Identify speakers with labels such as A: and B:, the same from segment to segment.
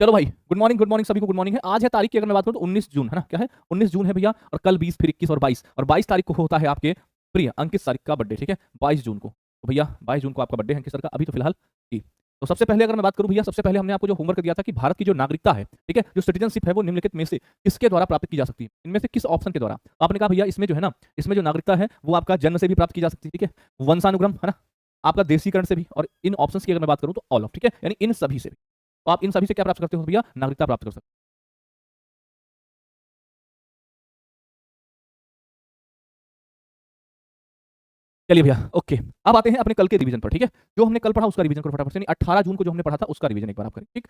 A: चलो भाई, good morning सभी को, गुड मॉर्निंग है। आज है तारीख की अगर मैं बात करूं तो 19 जून है ना, क्या है 19 जून है भैया। और कल 20, फिर 21 और 22 तारीख को होता है आपके प्रिय अंकित सर का बर्थडे, ठीक है 22 जून को। तो भैया 22 जून को आपका बर्थडे है अंकित सर का, अभी तो फिलहाल जी। तो सबसे पहले अगर मैं बात करूं भैया, सबसे पहले हमने आपको जो होमवर्क दिया था कि भारत की जो नागरिकता है, ठीक है, जो सिटीजनशिप है वो निम्नलिखित में से किसके द्वारा प्राप्त की जा सकती है, इनमें से किस ऑप्शन के द्वारा। तो आपने कहा भैया इसमें जो है ना, इसमें जो नागरिकता है वो आपका जन्म से भी प्राप्त की जा सकती है, ठीक है, वंशानुक्रम है ना, आपका देशीकरण से भी, और इन ऑप्शंस की अगर मैं बात करूं तो ऑल ऑफ, ठीक है, यानी इन सभी से भी। तो आप इन सभी से क्या प्राप्त करते हो भैया, नागरिकता प्राप्त कर सकते हो। चलिए भैया, ओके। अब आते हैं अपने कल के रिवीजन पर, ठीक है। जो हमने कल पढ़ा उसका रिवीजन करो फटाफट से, यानी 18 जून को जो हमने पढ़ा था उसका रिवीजन एक बार आप करें, ठीक।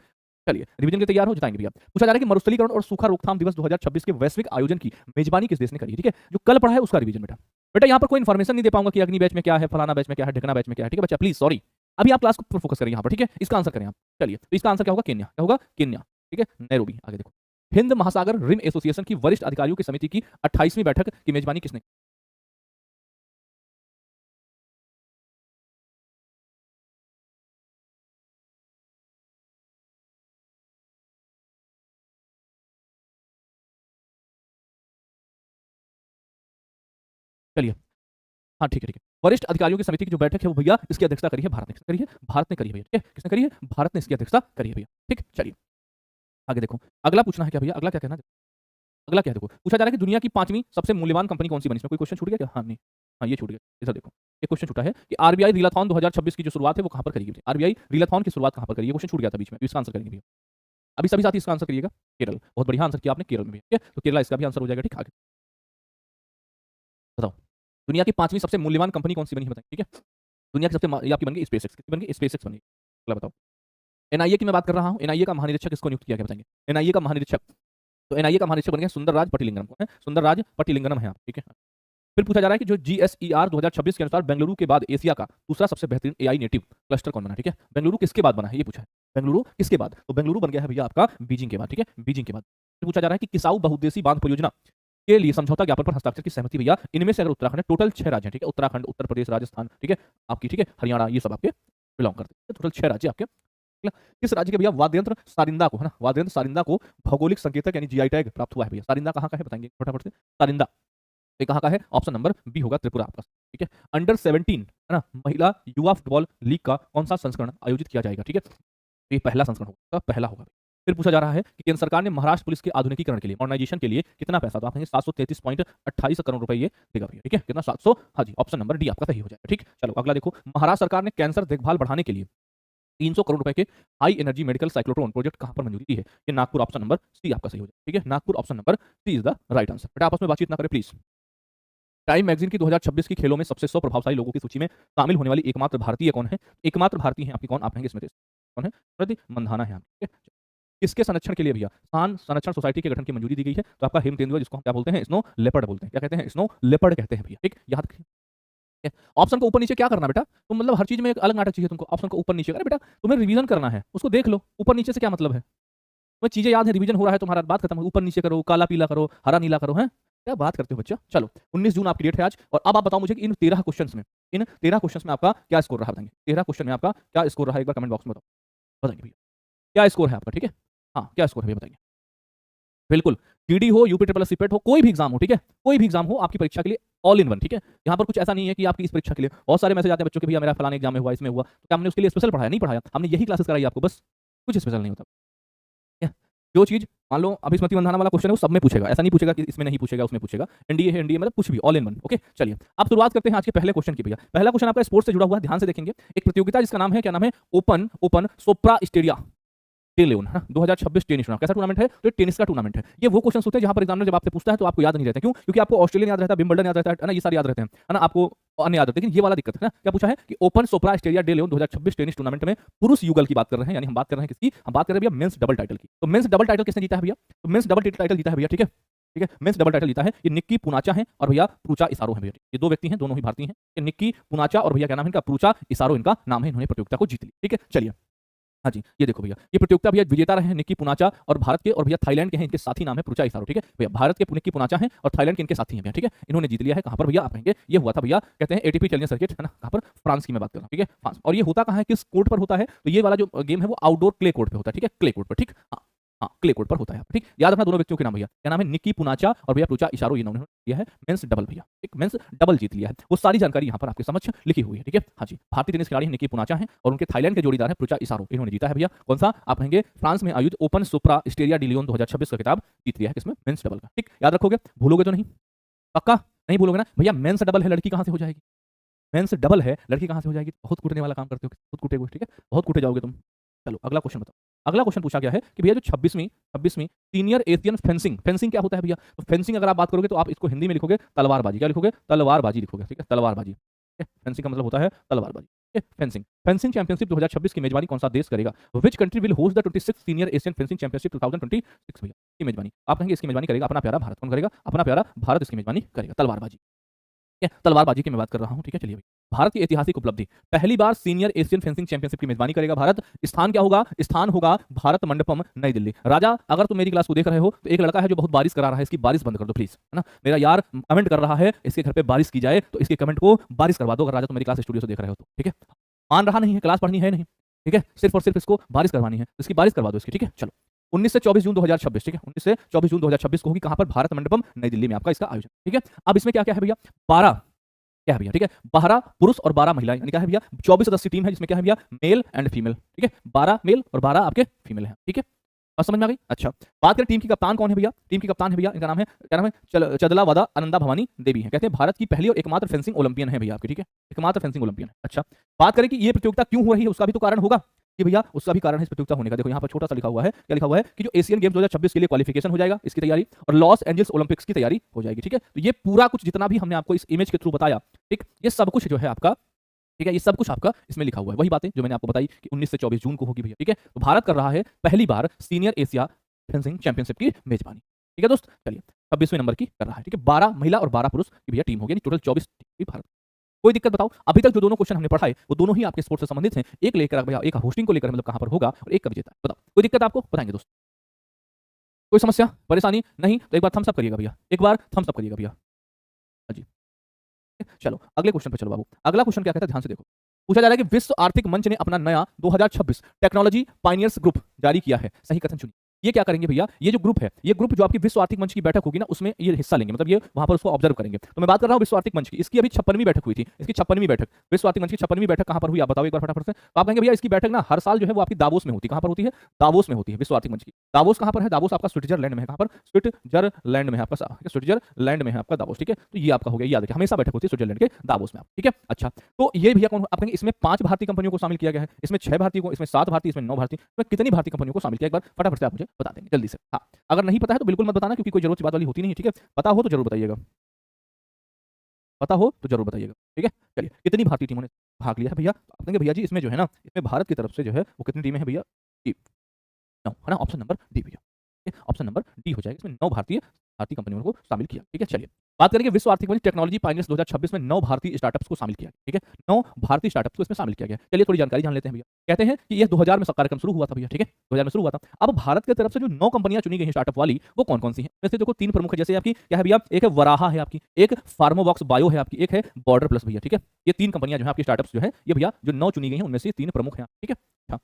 A: चलिए रिवीजन के लिए तैयार हो, जताएंगे भैया। पूछा जा रहा है कि मरुस्थलीकरण और सूखा रोकथाम दिवस 2026 के वैश्विक आयोजन की मेजबानी किस देश ने करी है, ठीक है। जो कल पढ़ा है उसका रिवीजन बेटा। बेटा यहाँ पर कोई इन्फॉर्मेशन नहीं दे पाऊंगा कि अग्नि बैच में क्या है, फलाना बैच में क्या है, ढिकना बैच में क्या है, ठीक है बच्चा, प्लीज सॉरी। अभी आप क्लास को फोकस करें यहाँ पर, ठीक है। इसका आंसर करें आप। चलिए, तो इसका आंसर क्या होगा, केन्या। क्या होगा, केन्या, ठीक है, नैरोबी। आगे देखो, हिंद महासागर रिम एसोसिएशन की वरिष्ठ अधिकारियों की समिति की 28वीं बैठक की मेजबानी किसने। चलिए, हाँ ठीक है ठीक है। वरिष्ठ अधिकारियों की समिति की जो बैठक है वो भैया इसकी अध्यक्षता करी है भारत ने। किसने करी है, भारत ने करी है भैया, ठीक है। किसने करी है, भारत ने इसकी अध्यक्षता करी है भैया, ठीक। चलिए आगे देखो, अगला पूछना है क्या भैया, अगला क्या कहना है? अगला क्या है, देखो पूछा जा रहा है कि दुनिया की पांचवी सबसे मूल्यवान कंपनी कौन सी बनी। इसमें कोई क्वेश्चन छूट गया क्या, हाँ नहीं, हाँ ये छूट गया। इधर देखो, एक क्वेश्चन छूटा है कि आरबीआई रीलाथॉन 2026 की जो शुरुआत है वो कहां पर करी गई थी। आरबीआई रीलाथॉन की शुरुआत कहां पर करी, ये क्वेश्चन छूट गया था बीच में, इसका आंसर करेंगे भैया। अभी सभी साथी इसका आंसर करिएगा, केरल। बहुत बढ़िया आंसर किया आपने, केरल में भी, ठीक है। तो केरला इसका भी आंसर हो जाएगा, ठीक। आगे बताओ, दुनिया की पांचवी सबसे मूल्यवान कंपनी कौन सी बनी है बताइए, ठीक है। दुनिया की सबसे ये आपकी बन गई स्पेसएक्स, कितनी बन गई, स्पेसएक्स बन गई। अगला बताओ, एनआईए की मैं बात कर रहा हूँ, एनआईए का महानिरीक्षक किसको नियुक्त किया गया बताएंगे। एनआईए का महानिरीक्षक, तो एनआईए का महानिरीक्षक बन गया सुंदरराज पटिलिंगम को है, सुंदरराज पटिलिंगम है, ठीक है। फिर पूछा जा रहा है कि जो जीएसईआर 2026 के अनुसार बेंगलुरु के बाद एशिया का दूसरा सबसे बेहतरीन एआई नेटिव क्लस्टर कौन बना, ठीक है। बेंगलुरु किसके बाद बना है ये पूछा है, बेंगलुरु किसके बाद, तो बेंगलुरु बन गया है भैया आपका बीजिंग के बाद, ठीक है, बीजिंग के बाद। फिर पूछा जा रहा है कि किसाऊ बहुउद्देशीय बांध परियोजना के लिए समझौता ज्ञापन पर हस्ताक्षर की सहमति भैया इनमें से अगर उत्तराखंड है, टोटल 6 राज्य हैं, ठीक है, उत्तराखंड, उत्तर प्रदेश, राजस्थान, ठीक है, आपकी, ठीक है, हरियाणा, ये सब आपके बिलोंग करते हैं, टोटल 6 राज्य आपके। किस राज्य के भैया वाद्य यंत्र सारिंदा को, है ना, वाद्य यंत्र सारिंदा को भौगोलिक संकेतक यानी जीआई टैग प्राप्त हुआ है भैया। सारिंदा कहाँ का है बताएंगे फटाफट से, सारिंदा ये कहाँ का है, ऑप्शन नंबर बी होगा, त्रिपुरा आपका, ठीक है। अंडर 17 है ना, महिला युवा फुटबॉल लीग का कौन सा संस्करण आयोजित किया जाएगा, ठीक है। तो ये पहला संस्करण होगा, पहला होगा। फिर पूछा जा रहा है कि केंद्र सरकार ने महाराष्ट्र पुलिस के आधुनिकीकरण के लिए, मॉडर्नाइजेशन के लिए कितना पैसा, तो आप कहेंगे 733.28 करोड़ रुपए ये देगा भैया, ठीक है, कितना 700, हाँ जी, ऑप्शन नंबर डी आपका सही हो जाएगा, ठीक। चलो अगला देखो, महाराष्ट्र सरकार ने कैंसर देखभाल बढ़ाने के लिए 300 करोड़ रुपए के high energy medical cyclotron project कहां पर मंजूरी दी है, ये नागपुर, ऑप्शन नंबर सी आपका सही हो जाएगा, ठीक है, Nagpur option number C is the right answer. बेटा आपस में बातचीत ना करें प्लीज। टाइम मैगजीन की 2026 की खेलों में सबसे 100 प्रभावशाली लोगों की सूची में शामिल होने वाली एकमात्र भारतीय कौन है, एकमात्र भारतीय है आपकी कौन, आप कहेंगे इसमें कौन है, स्मृति मंधाना है, ठीक है। किसके संरक्षण के लिए भैया स्थान संरक्षण सोसाइटी के गठन की मंजूरी दी गई है, तो आपका हिम तेंदुआ, जिसको हम क्या बोलते हैं, स्नो लेपर्ड बोलते हैं, क्या कहते हैं, स्नो लेपर्ड कहते हैं भैया, ठीक, याद रखिए। ठीक है? ऑप्शन को ऊपर नीचे क्या करना बेटा, तुम मतलब हर चीज में एक अलग नाटक चाहिए तुमको, ऑप्शन को ऊपर नीचे, अरे बेटा तुम्हें रिवीजन करना है उसको देख लो, ऊपर नीचे से क्या मतलब है, तुम्हें चीजें याद है, रिवीजन हो रहा है तुम्हारा, बात खत्म, ऊपर नीचे करो, काला पीला करो, हरा नीला करो, है क्या बात करते हो बच्चा। चलो 19 जून आपकी डेट है आज, और अब आप बताओ मुझे कि इन 13 क्वेश्चंस में, इन 13 क्वेश्चंस में आपका क्या स्कोर रहा बताएंगे, 13 क्वेश्चन में आपका क्या स्कोर रहा, एक बार कमेंट बॉक्स में बताओ, बताएंगे भैया क्या स्कोर है आपका, ठीक है। हाँ क्या स्कोर है भैया बताएंगे। बिल्कुल, जीडी हो, यूपी ट्रिपल एस सीपेट हो, कोई भी एग्जाम हो, ठीक है, कोई भी एग्जाम हो आपकी परीक्षा के लिए ऑल इन वन, ठीक है। यहाँ पर कुछ ऐसा नहीं है कि आपकी इस परीक्षा के लिए बहुत सारे मैसेज आते हैं बच्चों के, भैया मेरा फलाने एग्जाम में हुआ, इसमें हुआ, तो क्या हमने उसके लिए स्पेशल पढ़ाया, नहीं पढ़ाया, हमने यही क्लासेस कराई आपको बस, कुछ स्पेशल नहीं होता, ठीक है? जो चीज मान लो अभी स्मृति मंधाना वाला क्वेश्चन है वो सब में पूछेगा, ऐसा नहीं पूछेगा कि इसमें नहीं पूछेगा उसमें पूछेगा, एनडीए है एनडीए मतलब कुछ भी ऑल इन वन, ओके। चलिए अब शुरुआत करते हैं आज के पहले क्वेश्चन की भैया। पहला क्वेश्चन आपका स्पोर्ट्स से जुड़ा हुआ है, ध्यान से देखेंगे। एक प्रतियोगिता जिसका नाम है, क्या नाम है, ओपन ओपन सोप्रा स्टेडिया डे लेवन, है ना, 2026 टेनिस टूर्नामेंट, कैसा टूर्नामेंट है, तो ये टेनिस का टूर्नामेंट है। ये वो क्वेश्चन होते हैं जहां पर एग्जामिनर जब आपसे पूछता है तो आपको याद नहीं रहता, क्यों, क्योंकि आपको ऑस्ट्रेलियन याद रहता है, विंबलडन याद रहता है ना, ये सारे याद रहते हैं, है ना, आपको अन्य याद रहते हैं, लेकिन ये वाला दिक्कत है ना, क्या पूछा है कि ओपन सोप्रा स्टेडिया डे लेवन 2026 टेनिस टूर्नामेंट में पुरुष युगल की बात कर रहे हैं, यानी हम बात कर रहे हैं किसकी, हम बात कर रहे हैं भैया मेंस डबल टाइटल की। तो मेंस डबल टाइटल किसने जीता है भैया, तो मेंस डबल टाइटल जीता है भैया, ठीक है, ठीक है, मेंस डबल टाइटल जीता है ये निक्की पूनाचा है और भैया प्रूचा इसारो है भैया, ये दो व्यक्ति हैं, दोनों ही भारतीय हैं, निक्की पूनाचा और भैया क्या नाम है इनका, प्रूचा इसारो इनका नाम है, इन्होंने प्रतियोगिता को जीत ली, ठीक है। चलिए हाँ जी, ये देखो भैया, ये प्रतियोगिता भैया विजेता रहे हैं निक्की पूनाचा और भारत के और भैया थाईलैंड के हैं, इनके साथी नाम है पुरुचा इसारो, ठीक है भैया। भारत के निक्की पूनाचा हैं और थाईलैंड के इनके साथी हैं भैया, ठीक है। इन्होंने जीत लिया है कहाँ पर भैया, आप कहेंगे ये हुआ था भैया, कहते हैं एटीपी चैलेंजर सर्किट, है ना, कहाँ पर, फ्रांस की मैं बात कर रहा हूँ, ठीक है, फ्रांस। और ये होता कहाँ है, किस कोर्ट पर होता है, तो ये वाला जो गेम है वो आउटडोर क्ले कोर्ट पे होता है, ठीक है, क्ले कोर्ट पर, ठीक। हाँ हाँ, क्ले कोर्ट पर होता है, ठीक। याद रखना दोनों व्यक्तियों के नाम भैया, क्या नाम है, निक्की पूनाचा और भैया पुरुचा इसारो, ये इन्होंने किया है मेंस डबल भैया, एक मेंस डबल जीत लिया है। वो सारी जानकारी यहाँ पर आपके समक्ष लिखी हुई है, ठीक है। हाँ जी, भारतीय टेनिस खिलाड़ी निक्की पूनाचा हैं और उनके थाईलैंड के जोड़ीदार हैं पुरुचा इसारो, इन्होंने जीता है भैया कौन सा, आप कहेंगे फ्रांस में आयोजित ओपन सुप्रा स्टेरिया डी लियोन 2026 का खिताब जीत लिया है, किसमें, मेंस डबल का, ठीक। याद रखोगे, भूलोगे तो नहीं, पक्का नहीं भूलोगे ना भैया। मेंस डबल है, लड़की कहाँ से हो जाएगी, मेंस डबल है, लड़की कहाँ से हो जाएगी, बहुत कूटने वाला काम करते हो, खुद कूटेगे, ठीक है, बहुत कूटे जाओगे तुम। चलो अगला क्वेश्चन बताओ। अगला क्वेश्चन पूछा गया है कि भैया जो 26वीं सीनियर एशियन फेंसिंग, फेंसिंग क्या होता है भैया, तो फेंसिंग अगर आप बात करोगे तो आप इसको हिंदी में लिखोगे तलवारबाजी, क्या लिखोगे, तलवारबाजी लिखोगे, ठीक है, तलवारबाजी, ठीक है। फेंसिंग का मतलब होता है तलवारबाजी, ठीक है। फेंसिंग फेंसिंग चैंपियनशिप 2026 की मेजबानी कौन सा देश करेगा, which country will host the 26th senior Asian fencing championship 2026 भैया, की मेजबानी, आप कहेंगे इसकी मेजबानी करेगा अपना प्यारा भारत, कौन करेगा, अपना प्यारा भारत इसकी मेजबानी करेगा, तलवारबाजी, ठीक है, तलवारबाजी की मैं बात कर रहा हूं, ठीक है। चलिए, भारत की ऐतिहासिक उपलब्धि, पहली बार सीनियर एशियन फेंसिंग चैंपियनशिप की मेजबानी करेगा भारत। स्थान क्या होगा, स्थान होगा भारत मंडपम नई दिल्ली। राजा, अगर तुम मेरी क्लास को देख रहे हो तो एक लड़का है जो बहुत बारिश करा रहा है, इसकी बारिश बंद कर दो प्लीज, है ना। मेरा यार कमेंट कर रहा है इसके घर पे बारिश की जाए, तो इसके कमेंट को बारिश करवा दो, अगर राजा तुम मेरी क्लास स्टूडियो से देख रहे हो तो, ठीक है। मान रहा नहीं है, क्लास पढ़नी है नहीं, ठीक है, सिर्फ और सिर्फ इसको बारिश करवानी है, इसकी बारिश करवा दो इसकी, ठीक है। चलो 19 से 24 जून 2026, ठीक है, 19 से 24 जून 2026 को होगी कहां पर, भारत मंडपम नई दिल्ली में आपका इसका आयोजन, ठीक है। अब इसमें क्या क्या है भैया, 12 क्या है भैया, ठीक है, 12 पुरुष और 12 महिला, यानी क्या है भैया 24 सदस्यीय टीम है, जिसमें क्या है भैया मेल एंड फीमेल, ठीक है, 12 मेल और 12 आपके फीमेल हैं, ठीक है। और समझ में आ गई। अच्छा, बात करें टीम की कप्तान कौन है भैया, टीम की कप्तान है भैया, इनका नाम है, क्या नाम है, चदलावादा आनंदा भवानी देवी है, कहते हैं भारत की पहली और एकमात्र फेंसिंग ओलंपियन है भैया आपकी, ठीक है, एकमात्र फेंसिंग ओलंपियन है। अच्छा, बात करें कि ये प्रतियोगिता क्यों हो रही है, उसका भी तो कारण होगा कि भैया, उसका भी कारण है इस प्रतियोगिता होने का। देखो यहाँ पर छोटा सा लिखा हुआ है, क्या लिखा हुआ है कि जो एशियन गेम्स 2026 के लिए क्वालिफिकेशन हो जाएगा, इसकी तैयारी, और लॉस एंजल्स ओलंपिक्स की तैयारी हो जाएगी, ठीक है। तो ये पूरा कुछ जितना भी हमने आपको इस इमेज के थ्रू बताया, ठीक, ये सब कुछ जो है आपका, ठीक है, ये सब कुछ आपका इसमें लिखा हुआ है, वही बातें जो मैंने आपको बताई कि 19 से 24 जून को होगी भैया, ठीक है। तो भारत कर रहा है पहली बार सीनियर एशिया फेंसिंग चैंपियनशिप की मेजबानी, ठीक है दोस्त। चलिए 26वें नंबर की कर रहा है, ठीक है, 12 महिला और 12 पुरुष की भैया टीम होगी, टोटल 24 टीम भारत। कोई दिक्कत बताओ, अभी तक जो दोनों क्वेश्चन हमने पढ़ाए वो दोनों ही आपके स्पोर्ट्स से संबंधित हैं, एक लेकर भैया, एक होस्टिंग को लेकर मतलब कहां पर होगा, और एक कब जीता है, बताओ कोई दिक्कत आपको, बताएंगे दोस्त, कोई समस्या परेशानी नहीं, तो एक बार थम्स अप करिएगा भैया, एक बार थम्स अप करिएगा भैया। हाँ जी, चलो अगले क्वेश्चन पे चलो बाबू। अगला क्वेश्चन क्या कहता है, ध्यान से देखो, पूछा जा रहा है कि विश्व आर्थिक मंच ने अपना नया 2026 टेक्नोलॉजी पाइनियर्स ग्रुप जारी किया है, सही कथन चुनिए। ये क्या करेंगे भैया, ये जो ग्रुप है, ये ग्रुप जो आपकी विश्व आर्थिक मंच की बैठक होगी ना, उसमें ये हिस्सा लेंगे, मतलब ये वहां पर उसको ऑब्जर्व करेंगे। तो मैं बात कर रहा हूं विश्व आर्थिक मंच की, इसकी अभी 56वीं बैठक हुई थी, इसकी 56वीं बैठक, विश्व आर्थिक मंच की 56वीं बैठक कहां पर हुई, आप बताओ एक बार फटाफट से। तो आप कहेंगे भैया इसकी बैठक ना हर साल जो है वो आपकी दावोस में होती है, कहां पर होती है, दावोस में होती है विश्व आर्थिक मंच की। दावोस कहां पर है, दावोस आपका स्विट्जरलैंड में है, कहां पर, स्विट्जरलैंड में है आपका, स्विट्जरलैंड में है आपका दावोस, ठीक है। तो ये आपका हो गया, याद रखिए हमेशा बैठक होती है स्विट्जरलैंड के दावोस में, ठीक है। अच्छा, तो ये भैया कौन, आप कहेंगे इसमें 5 भारतीय कंपनियों को शामिल किया गया है, इसमें 6 भारतीय को, इसमें 7 भारतीय, इसमें 9 भारतीय, इसमें कितनी भारतीय कंपनियों को शामिल किया, एक बार फटाफट से आप मुझे बता देंगे जल्दी से। हाँ, अगर नहीं पता है तो बिल्कुल मत बताना, क्योंकि कोई जरूरत की बात वाली होती नहीं है, ठीक है। पता हो तो जरूर बताइएगा, पता हो तो जरूर बताइएगा, ठीक है। चलिए, कितनी भारतीय टीमों ने भाग लिया है भैया, आप कहेंगे भैया जी इसमें जो है ना, इसमें भारत की तरफ से जो है वो कितनी टीमें हैं भैया, 9 है ना, ऑप्शन नंबर डी भैया, ठीक है, ऑप्शन नंबर डी हो जाएगा, इसमें 9 भारतीय भारतीय कंपनियों को शामिल किया, ठीक है। चलिए बात करेंगे विश्व आर्थिक मंच टेक्नोलॉजी पाइनियर्स 2026 में 9 भारतीय स्टार्टअप्स को शामिल किया, ठीक है, 9 भारतीय स्टार्टअप्स को इसमें शामिल किया गया। चलिए थोड़ी जानकारी जान लेते हैं भैया। कहते हैं कि यह 2000 में कार्यक्रम शुरू हुआ था भैया, ठीक है, 2000 में शुरू हुआ था। अब भारत की तरफ से जो 9 कंपनियां चुनी गई हैं स्टार्टअप वाली, वो कौन कौन सी हैं, वैसे देखो 3 प्रमुख है, जैसे आपकी क्या है भैया, एक है वराहा है आपकी, एक फार्मोवॉक्स बायो है आपकी, एक है बॉर्डर प्लस भैया, ठीक है। ये 3 कंपनियां जो है आपकी स्टार्टअप्स जो है, ये भैया जो 9 चुनी गई हैं उनमें से 3 प्रमुख हैं, ठीक है। हाँ,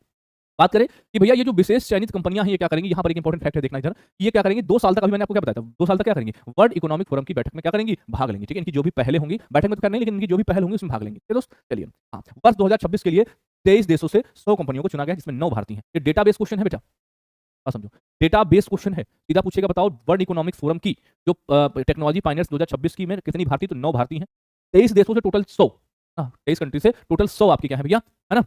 A: बात करें कि भैया ये जो विशेष चयनित कंपनियां हैं ये क्या करेंगी, यहाँ पर एक इंपॉर्टेंट फैक्ट है, देखना इधर, ये क्या करेंगे 2 साल तक, अभी मैंने आपको क्या बताया था, 2 साल तक क्या करेंगे, वर्ल्ड इकोनॉमिक फोरम की बैठक में क्या करेंगी, भाग लेंगी, ठीक है। इनकी जो भी पहले होंगी, बैठक में तो करनी, लेकिन इनकी जो भी पहल होंगी उसमें भाग लेंगे, दोस्त। चलिए, हाँ, वर्ष 2026 के लिए 23 देशों से 100 कंपनियों को चुना गया, जिसमें 9 भारतीय हैं। ये डेटा बेस क्वेश्चन है बेटा, समझो, डेटा बेस क्वेश्चन है, सीधा पूछेगा बताओ वर्ल्ड इकोनॉमिक फोरम की जो टेक्नोलॉजी पाइनियर्स 2026 की में कितनी भारतीय, तो 9 भारतीय हैं, 23 देशों से टोटल 100, 23 कंट्री से टोटल 100 आपकी क्या है भैया, है ना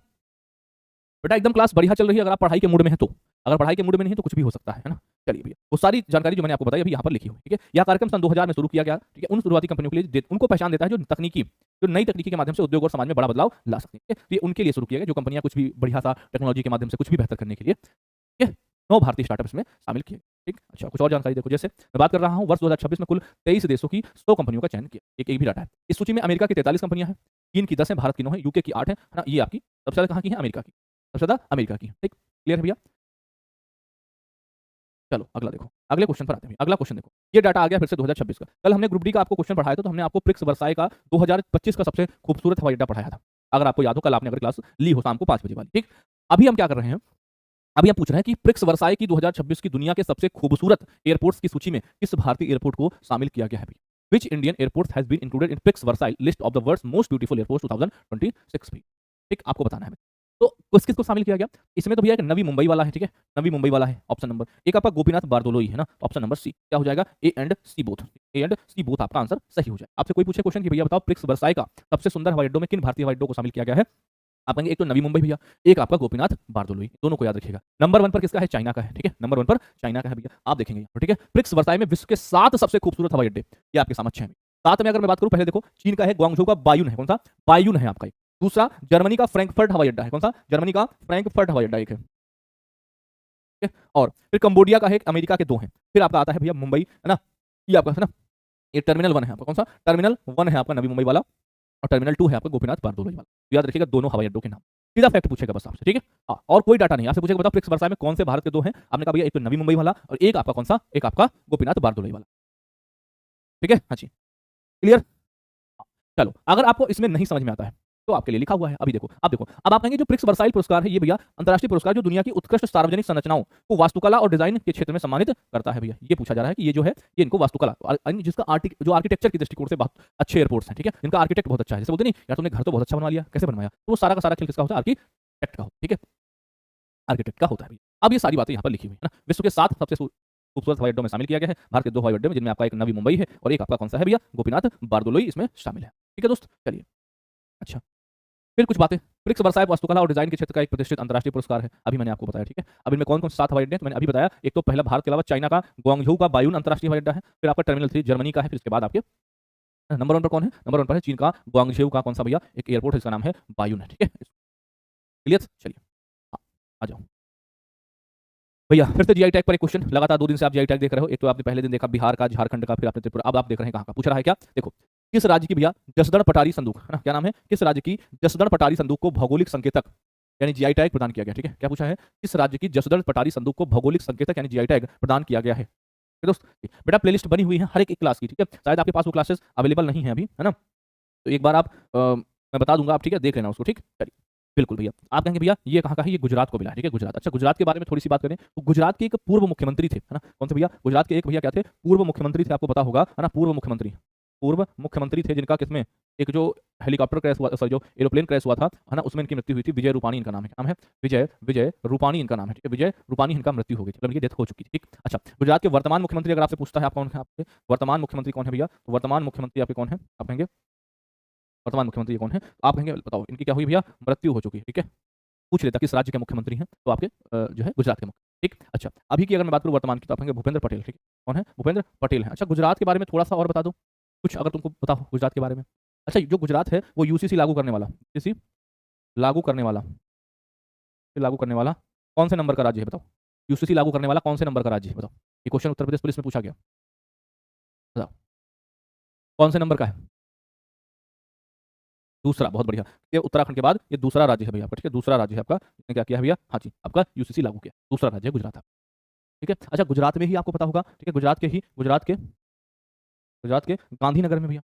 A: बेटा, एकदम क्लास बढ़िया चल रही है, अगर आप पढ़ाई के मूड में है तो, अगर पढ़ाई के मूड में नहीं तो कुछ भी हो सकता है ना। चलिए भैया, वो सारी जानकारी जो मैंने आपको बताई अभी यहाँ पर लिखी हुई, ठीक है। यह कार्यक्रम सन 2000 में शुरू किया गया, ठीक है, उन शुरुआती कंपनियों के लिए उनको पहचान देता है जो तकनीकी, जो नई तकनीकी के माध्यम से उद्योग और समाज में बड़ा बदलाव ला सकती है, ये उनके लिए शुरू किया गया, जो कंपनियां कुछ भी बढ़िया सा टेक्नोलॉजी के माध्यम से कुछ भी बेहतर करने के लिए, ठीक है, 9 भारतीय स्टार्टअप्स में शामिल किए, ठीक। अच्छा, कुछ और जानकारी देखो, जैसे मैं बात कर रहा हूँ वर्ष 2026 में कुल 23 देशों की 100 कंपनियों का चयन किया, एक भी डाटा है। इस सूची में अमेरिका की 43 कंपनियां हैं, चीन की 10 है, भारत की 9 है, यूके की 8 है ना, ये आपकी सबसे ज्यादा कहाँ की है, अमेरिका की। सबसे ज्यादा अमेरिका की। ठीक, क्लियर है भैया? चलो अगला देखो, अगले क्वेश्चन पर आते हैं। अगला क्वेश्चन देखो, ये डाटा आ गया फिर से 2026 का। कल हमने ग्रुप डी का आपको क्वेश्चन पढ़ाया था, तो हमने आपको प्रिक्स वर्साई का 2025 का सबसे खूबसूरत हवाई अड्डा पढ़ाया था। अगर आपको याद हो, कल आपने अगर क्लास ली हो शाम को 5 बजे वाली। ठीक, अभी हम क्या कर रहे हैं, अभी हम पूछ रहे हैं कि प्रिक्स वर्साई की 2026 की दुनिया के सबसे खूबसूरत एयरपोर्ट्स की सूची में किस भारतीय एयरपोर्ट को शामिल किया गया है? Which Indian airport has been included in prix Versailles list of the world's most beautiful airports 2026 भी। ठीक, आपको बताना है। तो किस किस को शामिल किया गया इसमें? तो भैया एक नवी मुंबई वाला है, ठीक है, नवी मुंबई वाला है ऑप्शन नंबर एक। आपका गोपीनाथ बारदोलोई है ना, तो ऑप्शन नंबर सी क्या हो जाएगा? A and C both. A and C both आपका आंसर सही हो जाए। आपसे कोई पूछे क्वेश्चन कि भैया बताओ प्रिक्स वर्साई का सबसे सुंदर हवाई अड्डों में किन भारतीय हवाई अड्डों को शामिल किया गया है? आप कहेंगे एक तो नवी मुंबई भैया, एक आपका गोपीनाथ बारदोलोई, दोनों को याद रखिएगा। नंबर 1 पर किसका है? चाइना का है। ठीक है, नंबर 1 पर चाइना का है भैया, आप देखेंगे यहाँ पर। ठीक है, प्रिक्स वर्साई में विश्व के 7 सबसे खूबसूरत हवाई अड्डे, ये आपके समक्ष हैं। 7 में अगर मैं बात करूं, पहले देखो चीन का है ग्वांगझू का बायून है, कौन सा? बायून है आपका। दूसरा जर्मनी का फ्रैंकफर्ट हवाई अड्डा है, कौन सा? जर्मनी का फ्रैंकफर्ट हवाई अड्डा एक है। ठीक है, और फिर कंबोडिया का है, अमेरिका के 2 हैं। फिर आपका आता है भैया मुंबई, है ना, ये आपका है ना, ये टर्मिनल 1 है आपका, कौन सा? टर्मिनल 1 है आपका नवी मुंबई वाला, और टर्मिनल 2 है आपका गोपीनाथ बारदोलोई वाला। तो याद रखिएगा दोनों हवाई अड्डों के नाम। सीधा फैक्ट पूछेगा बस आपसे, ठीक है। और कोई डाटा नहीं, आपसे पूछेगा बताओ प्रिक्स वर्साई में कौन से भारत के 2 हैं? आपने कहा भैया एक तो नवी मुंबई वाला और एक आपका कौन सा? एक आपका गोपीनाथ बारदोलोई वाला। ठीक है, हाँ जी, क्लियर। चलो अगर आपको इसमें नहीं समझ में आता है तो आपके लिए लिखा हुआ है, अभी देखो। अब देखो, अब आप कहेंगे जो प्रिक्स वर्साइल पुरस्कार है ये भैया अंतर्राष्ट्रीय पुरस्कार जो दुनिया की उत्कृष्ट सार्वजनिक संरचनाओं को वास्तुकला और डिजाइन के क्षेत्र में सम्मानित करता है भैया। ये पूछा जा रहा है कि ये जो है ये इनको वास्तुकला जिसका जो आर्किटेक्चर की दृष्टिकोण से बहुत अच्छे एयरपोर्ट्स हैं, ठीक है, जिनका आर्किटेक्ट बहुत अच्छा है। जैसे बोलते नहीं यार तुमने घर तो बहुत अच्छा बनवा लिया, कैसे बनवाया? तो वो सारा का सारा खेल किसका होता है? आर्किटेक्ट का, ठीक है, आर्किटेक्ट का होता है भैया। अब ये सारी बातें यहाँ पर लिखी हुई है ना। विश्व के 7 सबसे खूबसूरत हवाई अड्डों में शामिल किया गया है भारत के 2 हवाई अड्डे में, जिनमें आपका एक नवी मुंबई है और एक आपका कौन सा है भैया? गोपीनाथ बारदोलोई इसमें शामिल है। ठीक है दोस्त, चलिए। अच्छा, फिर कुछ बातें। प्रिक्स वर्साई वास्तुकला और डिजाइन के क्षेत्र का एक प्रतिष्ठित अंतर्राष्ट्रीय पुरस्कार है, अभी मैंने आपको बताया। ठीक है, अब इनमें कौन कौन से 7 हवाई अड्डे हैं? तो मैंने अभी बताया, एक तो पहला भारत के अलावा चाइना का ग्वांगझू का बायून अंतर्राष्ट्रीय हवाई अड्डा है। फिर आपका टर्मिनल 3 जर्मनी का है। फिर इसके बाद आपके नंबर 1 पर कौन है? नंबर 1 पर है चीन का ग्वांगझू का कौन सा भैया? एक एयरपोर्ट है, इसका नाम है बायून है। ठीक है, क्लियर, चलिए हाँ, आ जाओ भैया। फिर से जीआई टैग पर एक क्वेश्चन, लगातार 2 दिन से आप जीआई टैग देख रहे हो। एक तो आपने पहले दिन देखा बिहार का, झारखंड का, फिर आपने त्रिपुरा, अब आप देख रहे हैं कहाँ का। पूछ रहा है क्या? देखो, किस राज्य की भैया जसदण पटारी संदूक, है ना, क्या नाम है? किस राज्य की जसदण पटारी संदूक को भौगोलिक संकेतक यानी जीआई टैग प्रदान किया गया? ठीक है, क्या पूछा है? किस राज्य की जसदण पटारी संदूक को भौगोलिक संकेतक यानी जीआई टैग प्रदान किया गया है? ठीक है दोस्त, बेटा प्लेलिस्ट बनी हुई है हर एक क्लास की, ठीक है। शायद आपके पास वो क्लासेस अवेलेबल नहीं है अभी, है ना, तो एक बार आप मैं बता दूंगा, आप ठीक है देख लेना उसको। ठीक, चलिए बिल्कुल भैया। आप कहेंगे भैया ये कहाँ का है? ये गुजरात को मिला है। ठीक है, गुजरात। अच्छा, गुजरात के बारे में थोड़ी सी बात करें तो गुजरात के एक पूर्व मुख्यमंत्री थे, है ना, कौन से भैया? गुजरात के एक भैया क्या थे? पूर्व मुख्यमंत्री थे, आपको पता होगा, है ना, पूर्व मुख्यमंत्री थे, जिनका किसमें एक जो हेलीकॉप्टर क्रैश हुआ, सॉरी जो एरोप्लेन क्रैश हुआ था, है ना, उसमें इनकी मृत्यु हुई थी। विजय रूपाणी इनका नाम है, क्या नाम है? विजय रूपाणी इनका नाम है। ठीक है, विजय रूपाणी इनका मृत्यु हो गई थी, मतलब इनकी डेथ हो चुकी थी। ठीक, अच्छा, गुजरात के वर्तमान मुख्यमंत्री अगर आपसे पूछता है आप कौन है? आपके वर्तमान मुख्यमंत्री कौन है भैया? तो वर्तमान मुख्यमंत्री आपके कौन है? आप कहेंगे वर्तमान मुख्यमंत्री कौन है? आप कहेंगे बताओ इनकी क्या हुई भैया? मृत्यु हो चुकी है। ठीक है, पूछ लेता किस राज्य के मुख्यमंत्री हैं, तो आपके जो है गुजरात के मुख्य। ठीक, अच्छा, अभी की अगर मैं बात करूं वर्तमान की, तो आप कहेंगे भूपेंद्र पटेल। ठीक है, कौन है? भूपेंद्र पटेल है। अच्छा, गुजरात के बारे में थोड़ा सा और बता दो कुछ, अगर तुमको पता हो गुजरात के बारे में। अच्छा, जो गुजरात है वो यूसीसी लागू करने वाला, यूसीसी लागू करने वाला, लागू करने वाला कौन से नंबर का राज्य है बताओ? यूसीसी लागू करने वाला कौन से नंबर का राज्य है बताओ? ये क्वेश्चन उत्तर प्रदेश पुलिस में पूछा गया, बताओ कौन से नंबर का है? दूसरा, बहुत बढ़िया। ये उत्तराखंड के बाद ये दूसरा राज्य है भैया आपका। ठीक है, दूसरा राज्य है आपका। इसने क्या किया है भैया? हाँ जी, आपका यूसीसी लागू किया, दूसरा राज्य है गुजरात आपका। ठीक है, अच्छा, गुजरात में ही आपको पता होगा, ठीक है, गुजरात के गांधीनगर में भैया,